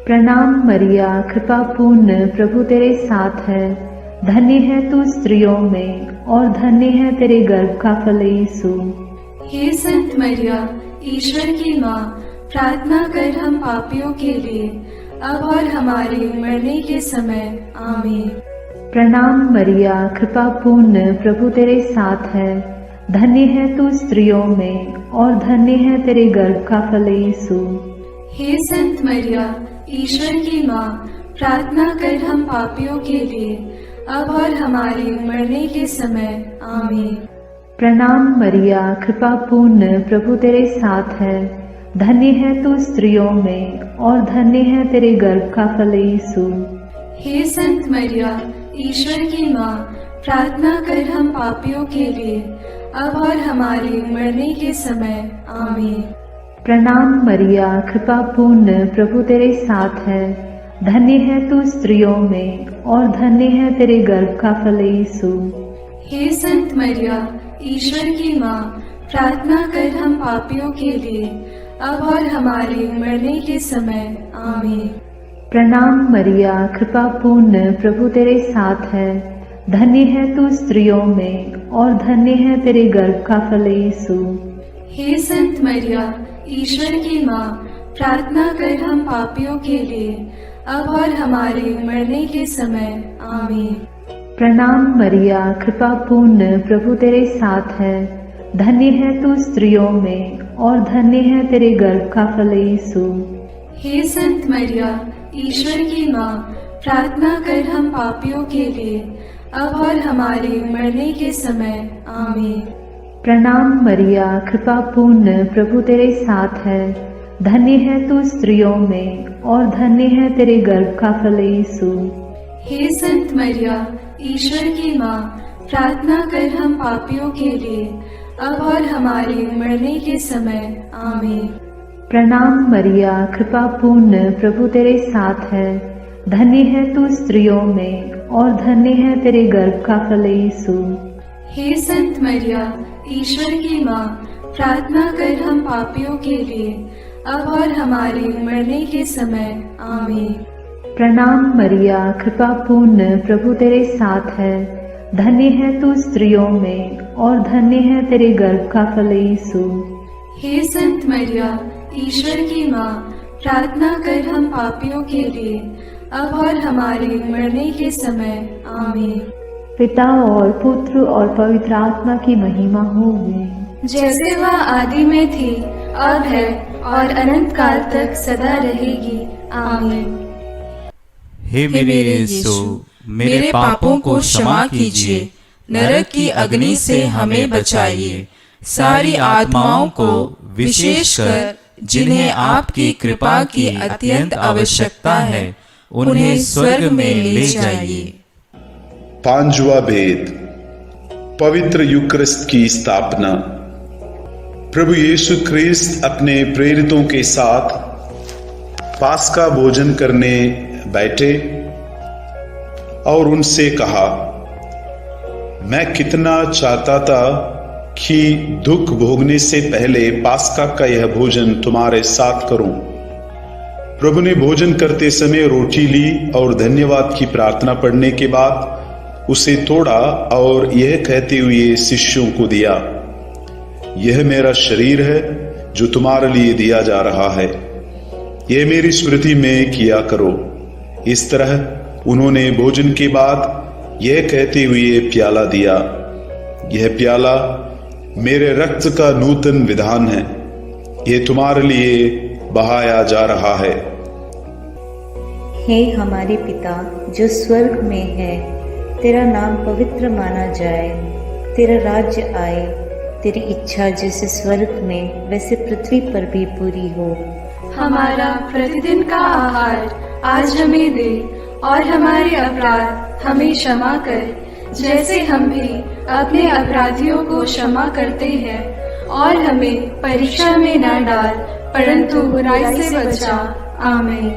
प्रणाम मरिया, कृपा पूर्ण, प्रभु तेरे साथ है। धन्य है तू स्त्रियों में और धन्य है तेरे गर्भ का फल यीशु। हे संत मरिया, ईश्वर की माँ, प्रार्थना कर हम पापियों के लिए, अब और हमारे मरने के समय। आमीन। प्रणाम मरिया, कृपा पूर्ण, प्रभु तेरे साथ है। धन्य है तू स्त्रियों में और धन्य है तेरे गर्भ का फल यीशु। हे संत मरिया, ईश्वर की माँ, प्रार्थना कर हम पापियों के लिए, अब और हमारे मरने के समय। आमीन। प्रणाम मरिया, कृपा पूर्ण, प्रभु तेरे साथ है। धन्य है तू स्त्रियों में और धन्य है तेरे गर्भ का फल यीशु। हे संत मरिया, ईश्वर की माँ, प्रार्थना कर हम पापियों के लिए, अब और हमारे मरने के समय। आमीन। प्रणाम मरिया, कृपा पूर्ण, प्रभु तेरे साथ है। धन्य है तू स्त्रियों में और धन्य है तेरे गर्भ का फल यीशु। हे संत मरिया, ईश्वर की माँ, प्रार्थना कर हम पापियों के लिए, अब और हमारे मरने के समय। आमीन। प्रणाम मरिया, कृपा पूर्ण, प्रभु तेरे साथ है। धन्य है तू स्त्रियों में और धन्य है तेरे गर्भ का फल यीशु। हे संत मरिया, ईश्वर की माँ, प्रार्थना कर हम पापियों के लिए, अब और हमारे मरने के समय। आमीन। प्रणाम मरिया, कृपा पूर्ण, प्रभु तेरे साथ है। धन्य है तू स्त्रियों में और धन्य है तेरे गर्भ का फल यीशु। हे संत मरिया, ईश्वर की माँ, प्रार्थना कर हम पापियों के लिए, अब और हमारे मरने के समय। आमीन। प्रणाम मरिया, कृपा पूर्ण, प्रभु तेरे साथ है। धन्य है तू स्त्रियों में और धन्य है तेरे गर्भ का फल यीशु। हे संत मरिया, ईश्वर की माँ, प्रार्थना कर हम पापियों के लिए, अब और हमारे मरने के समय। आमीन। प्रणाम मरिया, कृपा पूर्ण, प्रभु तेरे साथ है। धन्य है तू स्त्रियों में और धन्य है तेरे गर्भ का फल यीशु। हे संत मरिया, ईश्वर की माँ, प्रार्थना कर हम पापियों के लिए, अब और हमारे मरने के समय। आमीन। प्रणाम मरिया, कृपा पूर्ण, प्रभु तेरे साथ है। धन्य है तू स्त्रियों में और धन्य है तेरे गर्भ का फल यीशु। हे संत मरिया, ईश्वर की माँ, प्रार्थना कर हम पापियों के लिए, अब और हमारे मरने के समय। आमीन। पिता और पुत्र और पवित्र आत्मा की महिमा होगी, जैसे वह आदि में थी, अब है और अनंत काल तक सदा रहेगी। आमीन। हे मेरे यीशु, मेरे पापों को क्षमा कीजिए, नरक की अग्नि से हमें बचाइए, सारी आत्माओं को, विशेषकर जिन्हें आपकी कृपा की अत्यंत आवश्यकता है, उन्हें स्वर्ग में ले जाइए। पांचवा भेद, पवित्र यूकरिस्ट की स्थापना। प्रभु यीशु ख्रिस्त अपने प्रेरितों के साथ पास्का भोजन करने बैठे और उनसे कहा, मैं कितना चाहता था कि दुख भोगने से पहले पास्का का यह भोजन तुम्हारे साथ करूं। प्रभु ने भोजन करते समय रोटी ली और धन्यवाद की प्रार्थना पढ़ने के बाद उसे तोड़ा और यह कहते हुए शिष्यों को दिया, यह मेरा शरीर है जो तुम्हारे लिए दिया जा रहा है, यह मेरी स्मृति में किया करो। इस तरह उन्होंने भोजन के बाद यह कहते हुए प्याला दिया, यह प्याला मेरे रक्त का नूतन विधान है, यह तुम्हारे लिए बहाया जा रहा है। हे हमारे पिता जो स्वर्ग में है, तेरा नाम पवित्र माना जाए, तेरा राज्य आए, तेरी इच्छा जैसे स्वर्ग में वैसे पृथ्वी पर भी पूरी हो। हमारा प्रतिदिन का आहार आज हमें दे, और हमारे अपराध हमें क्षमा कर, जैसे हम भी अपने अपराधियों को क्षमा करते हैं, और हमें परीक्षा में न डाल, परंतु बुराई से बचा। आमीन।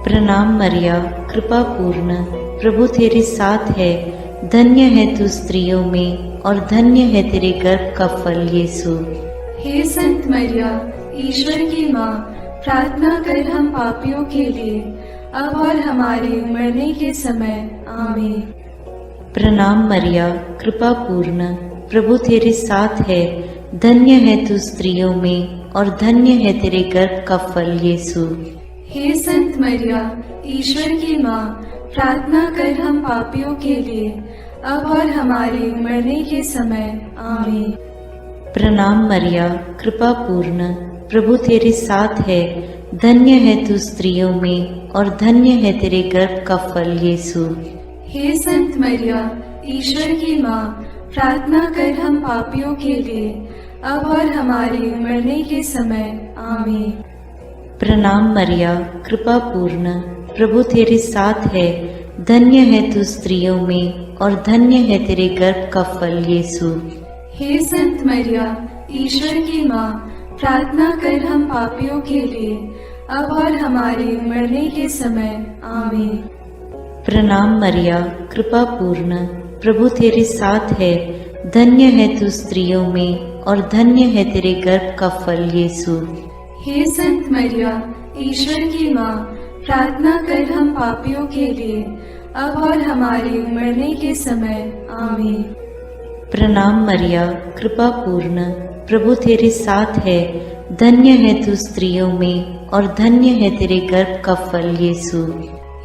प्रणाम मरिया, कृपा पूर्ण, प्रभु तेरे साथ है। धन्य है तू स्त्रियों में और धन्य है तेरे गर्भ का फल यीशु। हे संत मरिया, ईश्वर की माँ, प्रार्थना कर हम पापियों के लिए, अब और हमारे मरने के समय। आमीन। प्रणाम मरिया, कृपा पूर्ण, प्रभु तेरे साथ है। धन्य है तू स्त्रियों में और धन्य है तेरे गर्भ का फल यीशु। हे संत मरिया, ईश्वर की माँ, प्रार्थना कर हम पापियों के लिए, अब और हमारे मरने के समय। आमीन। प्रणाम मरिया, कृपा पूर्ण, प्रभु तेरे साथ है। धन्य है तू स्त्रियों में और धन्य है तेरे गर्भ का फल यीशु। हे संत मरिया, ईश्वर की माँ, प्रार्थना कर हम पापियों के लिए, अब और हमारे मरने के समय। आमीन। प्रणाम मरिया, कृपा पूर्ण, प्रभु तेरे साथ है। धन्य है तू स्त्रियों में और धन्य है तेरे गर्भ का फल यीशु। हे संत मरिया, ईश्वर की माँ, प्रार्थना कर हम पापियों के लिए, अब और हमारे मरने के समय। आमीन। प्रणाम मरिया, कृपा पूर्ण, प्रभु तेरे साथ है। धन्य है तू स्त्रियों में और धन्य है तेरे गर्भ का फल यीशु। हे संत मरिया, ईश्वर की माँ, प्रार्थना कर हम पापियों के लिए, अब और हमारे मरने के समय। आमीन। प्रणाम मरिया, कृपा पूर्ण, प्रभु तेरे साथ है। धन्य है तू स्त्रियों में और धन्य है तेरे गर्भ का फल यीशु।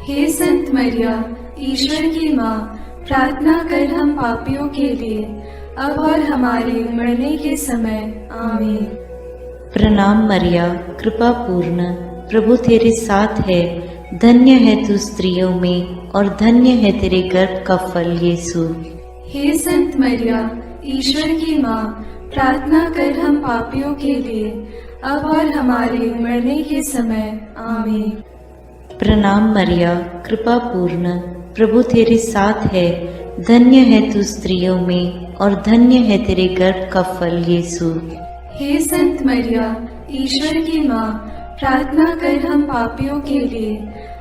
हे संत मरिया, ईश्वर की माँ, प्रार्थना कर हम पापियों के लिए, अब और हमारे मरने के समय। आमीन। प्रणाम मरिया, कृपा पूर्ण, प्रभु तेरे साथ है। धन्य है तू स्त्रियों में और धन्य है तेरे गर्भ का फल यीशु। हे संत मरिया, ईश्वर की माँ, प्रार्थना कर हम पापियों के लिए, अब और हमारे मरने के समय। आमीन। प्रणाम मरिया, कृपा पूर्ण, प्रभु तेरे साथ है। धन्य है तू स्त्रियों में और धन्य है तेरे गर्भ का फल यीशु। हे संत मरिया, ईश्वर की माँ, प्रार्थना कर हम पापियों के लिए,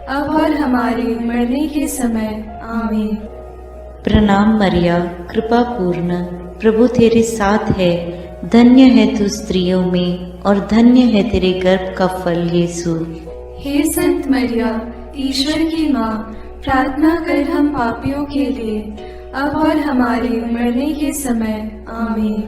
अब और हमारे मरने के समय। आमीन। प्रणाम मरिया, कृपा पूर्ण, प्रभु तेरे साथ है। धन्य है तू स्त्रियों में और धन्य है तेरे गर्भ का फल यीशु। हे संत मरिया, ईश्वर की माँ, प्रार्थना कर हम पापियों के लिए, अब और हमारे मरने के समय। आमीन।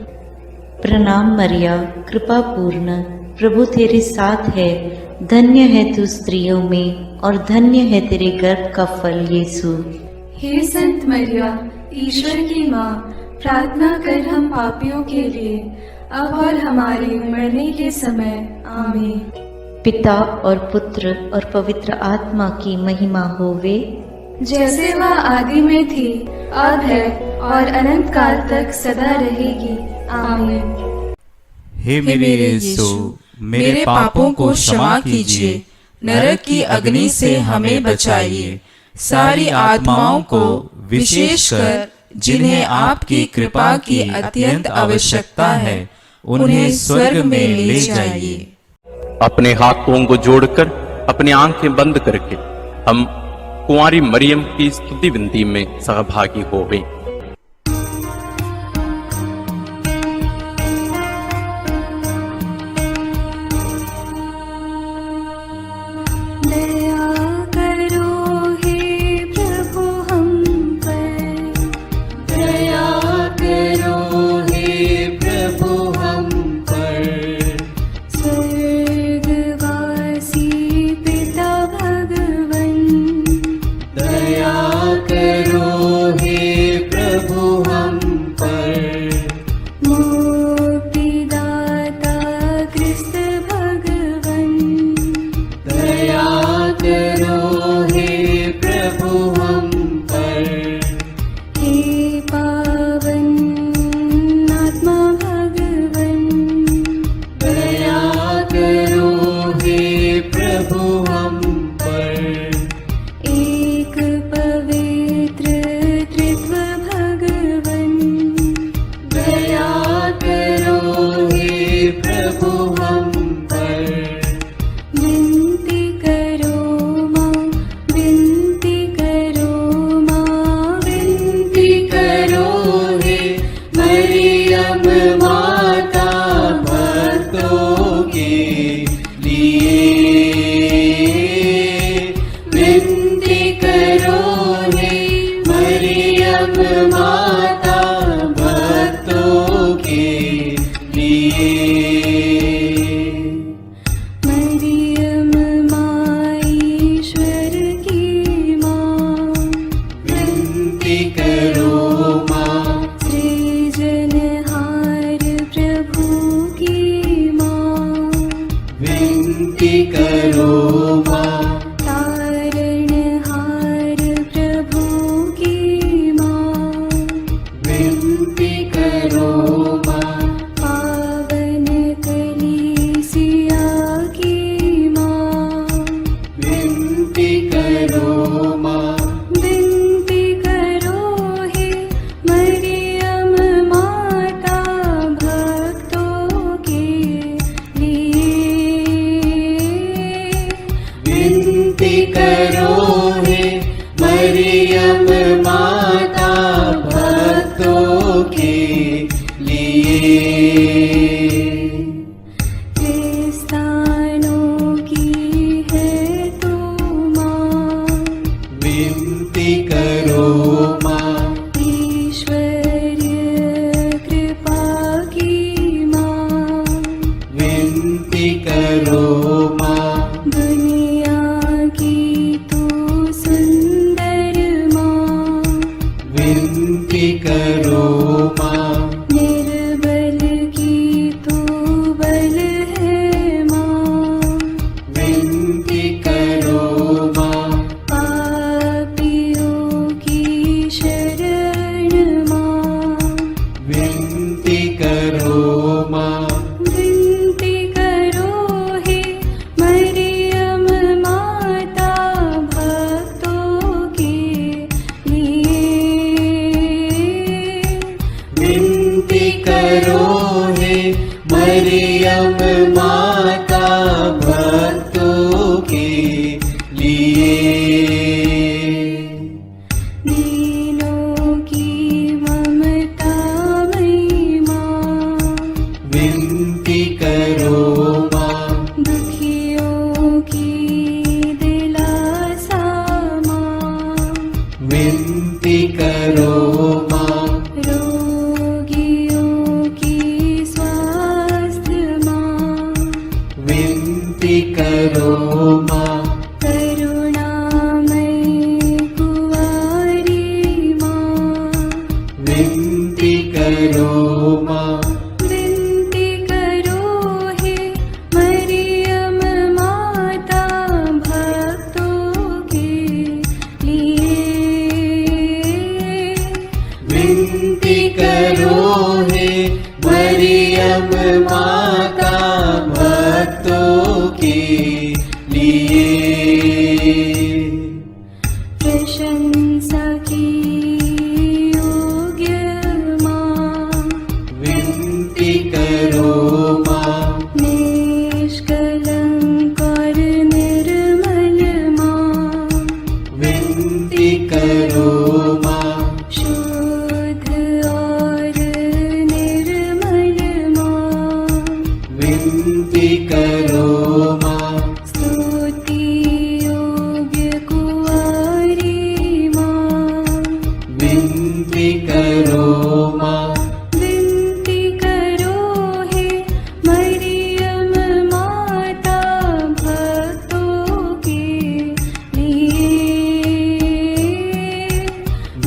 प्रणाम मरिया, कृपा पूर्ण, प्रभु तेरे साथ है। धन्य है तू स्त्रियों में और धन्य है तेरे गर्भ का फल यीशु। हे संत मरिया, ईश्वर की माँ, प्रार्थना कर हम पापियों के लिए, अब और हमारे मरने के समय। आमीन। पिता और पुत्र और पवित्र आत्मा की महिमा होवे, जैसे वह आदि में थी, अब है और अनंत काल तक सदा रहेगी। आमीन। हे मेरे यीशु, मेरे पापों को क्षमा कीजिए, नरक की अग्नि से हमें बचाइए, सारी आत्माओं को विशेषकर जिन्हें आपकी कृपा की अत्यंत आवश्यकता है, उन्हें स्वर्ग में ले जाइए। अपने हाथों को जोड़कर अपनी आंखें बंद करके हम कुंवारी मरियम की स्तुति विनती में सहभागी होवें। निर्बल की तू बल है मरियम माता भक्तों के लिए। दीनों की ममता मई माँ, विनती करो माँ। दुखियों की दिलासा माँ, विनती करो माँ। रोगियों की स्वास्थ्य माँ, विनती करो माँ। करुणामयी कुंवारी माँ, विनती करो माँ। विनती करो हे मरियम माता भक्तों के लिए। विनती करो हे मरियम माता भक्तों के लिए। प्रशंसा की योग्य माँ, विनती करो माँ। निष्कलंक और निर्मल माँ, विनती करो माँ। शुद्ध और निर्मल माँ, विनती करो माँ। स्तुति योग्य कुंवारी माँ, विनती करो माँ। विनती करो हे मरियम माता भक्तों के लिए।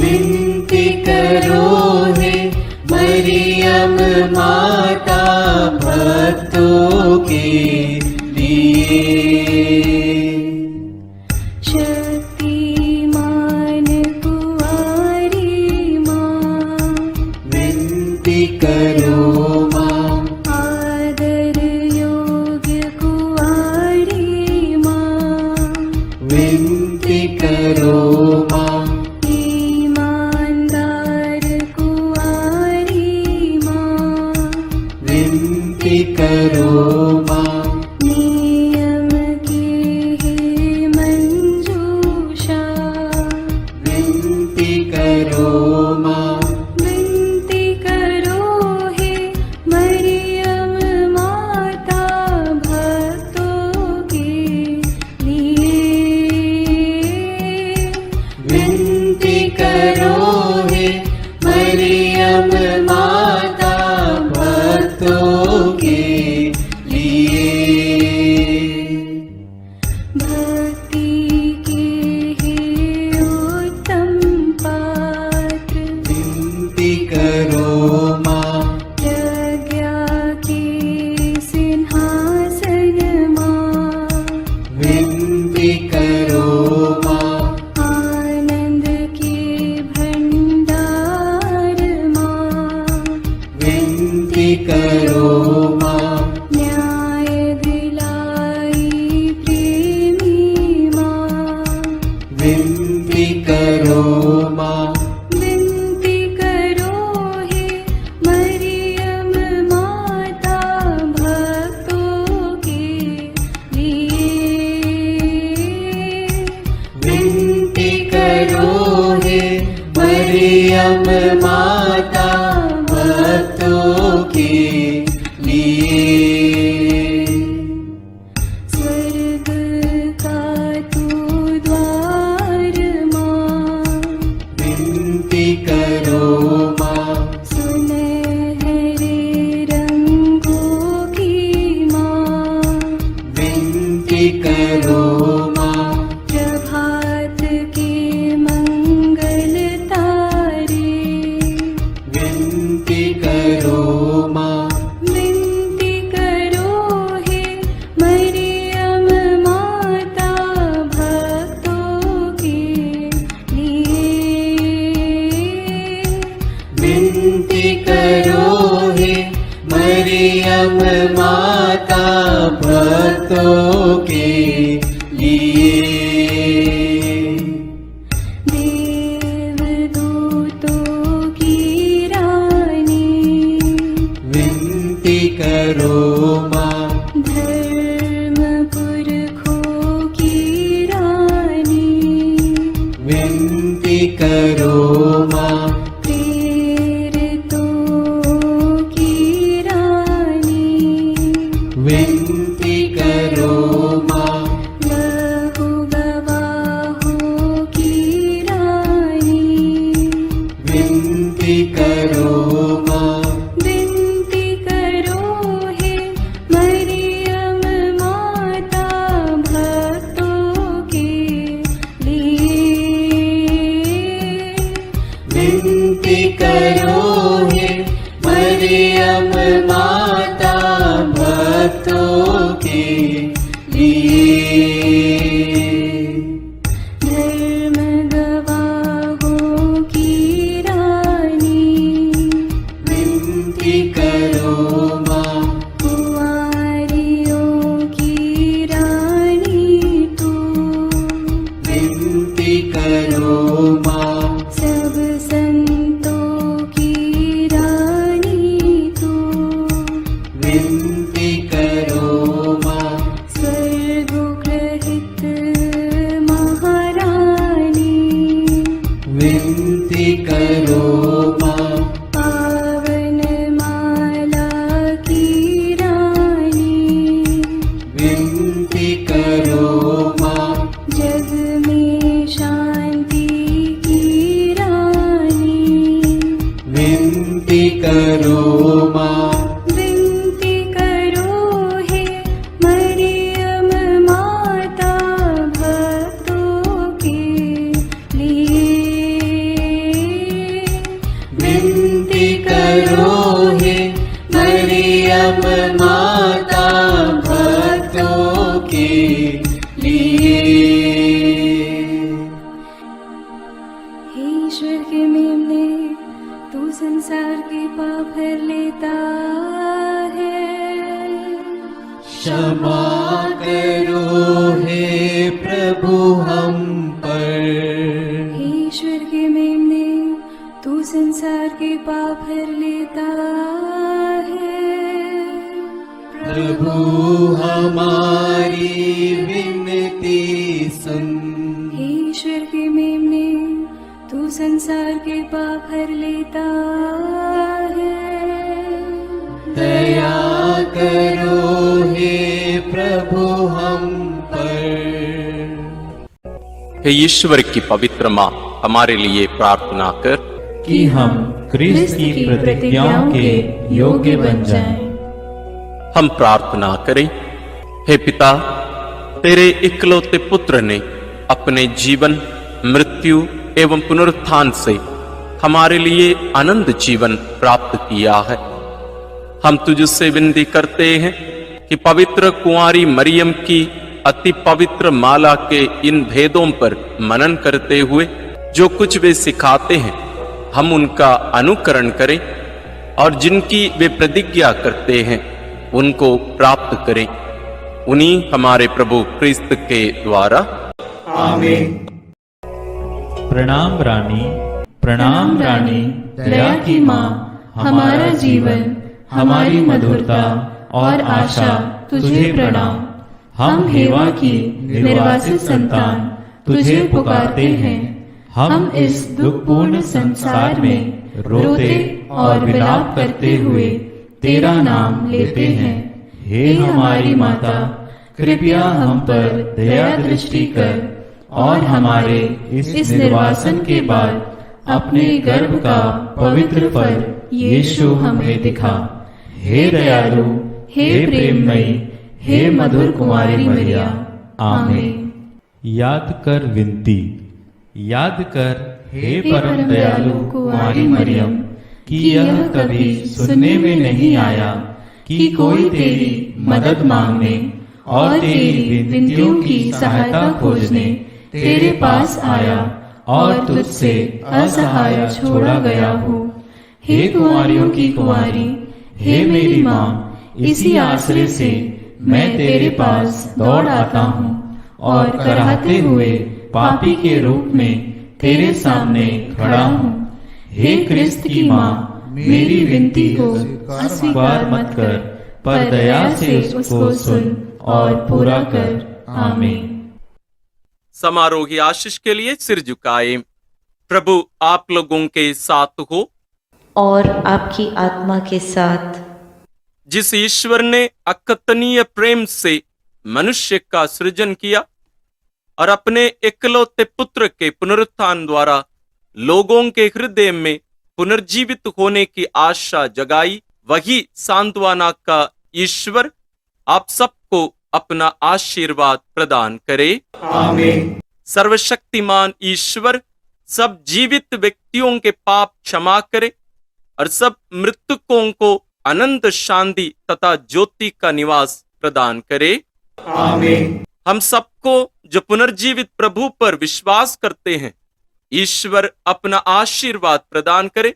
विनती करो हे मरियम माता भक्तों के लिए। शक्तिमान कुंवारी माँ, विनती करो माँ। आदर योग्य कुंवारी माँ, विनती करो माँ। ईमानदार कुंवारी माँ, विनती करो माँ। नियम की है मंजूषा, विनती करो माँ। विनती करो हे मरियम माता भक्तों के लिए। विनती करो हे मरियम माता भक्तों के लिए। भक्ति के हे उत्तम पात्र, विनती करो माँ। प्रज्ञा के सिंहासन माँ, विनती करो माँ। आनंद के भंडार माँ, विनती करो माँ। न्याय दिलाई प्रेमी माँ, विनती करो माँ। विनती करो हे मरियम माता भक्तों के लिए। विनती करो हे मरियम माता भक्तों के लिए। स्वर्ग का तू द्वार माँ, विनती करो माँ। सुनहरे रंगों की माँ, विनती करो माँ। प्रभात के मंगल तारे, विनती करो माँ। विनती करो हे मरियम माता भक्तों के लिए। विनती करो हे मरियम माता भक्तों के लिए। देवदूतों की रानी, विनती करो करो माँ, विनती करो हे मरियम माता भक्तों के लिए। विनती करो हे मरियम माता भक्तों के लिए। धर्म गवाहों की रानी, विनती करो माँ, कुंवारियों की रानी तू, विनती करो माँ, सब संतों की रानी तू, विनती करो माँ, स्वर्गोग्रहित महारानी, विनती करो माँ, पावन माला की रानी, विनती करो माँ, जग में शांति की रानी, विनती करो माँ, विनती करो हे मरियम माता भक्तों के लिए। विनती करो हे मरियम माता भक्तों के लिए। हे ईश्वर के मेमने, तू संसार के पाप हर लेता है। क्षमा करो हे प्रभु हम पर, हे ईश्वर के मेमने, तू संसार के पाप हर लेता है। प्रभु हमारी विनती सुन, हे ईश्वर के मेमने, तू संसार के पाप हर लेता है। दया करो हे प्रभु हम पर। हे ईश्वर की पवित्र माँ, हमारे लिए प्रार्थना कर कि हम क्रिस्त की प्रतिज्ञाओं के योग्य बन जाएं। हम प्रार्थना करें। हे पिता, तेरे इकलौते पुत्र ने अपने जीवन, मृत्यु एवं पुनरुत्थान से हमारे लिए अनंत जीवन प्राप्त किया है। हम तुझसे विनती करते हैं कि पवित्र कुंवारी मरियम की अति पवित्र माला के इन भेदों पर मनन करते हुए जो कुछ वे सिखाते हैं, हम उनका अनुकरण करें और जिनकी वे प्रतिज्ञा करते हैं उनको प्राप्त करें। उन्हीं हमारे प्रभु क्रिस्त के द्वारा। आमीन। प्रणाम रानी, प्रणाम रानी, दया की माँ, हमारा जीवन, हमारी मधुरता और आशा तुझे प्रणाम। हम हेवा की निर्वासित संतान तुझे पुकारते हैं। हम इस दुखपूर्ण संसार में रोते और विलाप करते हुए तेरा नाम लेते हैं। हे हमारी माता, कृपया हम पर दया दृष्टि कर और हमारे इस निर्वासन के बाद अपने गर्भ का पवित्र फल यीशु हमें दिखा। हे दयालु, हे प्रेममयी, हे मधुर कुमारी मरिया। आमीन। याद कर विनती, याद कर हे परम दयालु कुमारी मरियम, कि यह कभी सुनने में नहीं आया कि कोई तेरी मदद मांगने और तेरी विनतियों की सहायता खोजने तेरे पास आया और तुझसे असहाय छोड़ा गया हो। हे कुंवारियों की कुंवारी, हे मेरी माँ, इसी आश्रय से मैं तेरे पास दौड़ आता हूँ और कराहते हुए पापी के रूप में तेरे सामने खड़ा हूँ। हे क्रिस्त की माँ, मेरी विनती को अस्वीकार मत कर, पर दया से उसको सुन और पूरा कर। आमीन। समारोह की आशीष के लिए सिर झुकाए। प्रभु आप लोगों के साथ हो और आपकी आत्मा के साथ। जिस ईश्वर ने अकथनीय प्रेम से मनुष्य का सृजन किया और अपने इकलौते पुत्र के पुनरुत्थान द्वारा लोगों के हृदय में पुनर्जीवित होने की आशा जगाई, वही सांत्वना का ईश्वर आप सबको अपना आशीर्वाद प्रदान करे। आमीन। सर्वशक्तिमान ईश्वर सब जीवित व्यक्तियों के पाप क्षमा करे और सब मृतकों को अनंत शांति तथा ज्योति का निवास प्रदान करे। आमीन। हम सबको जो पुनर्जीवित प्रभु पर विश्वास करते हैं, ईश्वर अपना आशीर्वाद प्रदान करे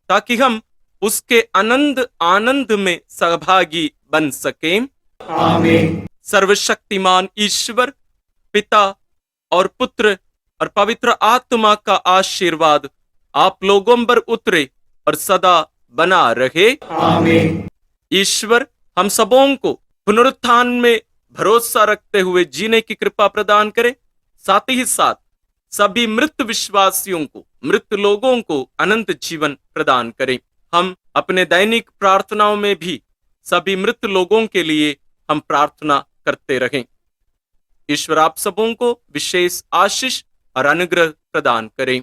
ताकि हम उसके आनंद में सहभागी बन सकें। आमीन। सर्वशक्तिमान ईश्वर पिता और पुत्र और पवित्र आत्मा का आशीर्वाद आप लोगों पर उतरे और सदा बना रहे। आमीन। ईश्वर हम सबों को पुनरुत्थान में भरोसा रखते हुए जीने की कृपा प्रदान करे, साथ ही साथ सभी मृत विश्वासियों को, मृत लोगों को अनंत जीवन प्रदान करें। हम अपने दैनिक प्रार्थनाओं में भी सभी मृत लोगों के लिए हम प्रार्थना करते रहें। ईश्वर आप सबों को विशेष आशीष और अनुग्रह प्रदान करें।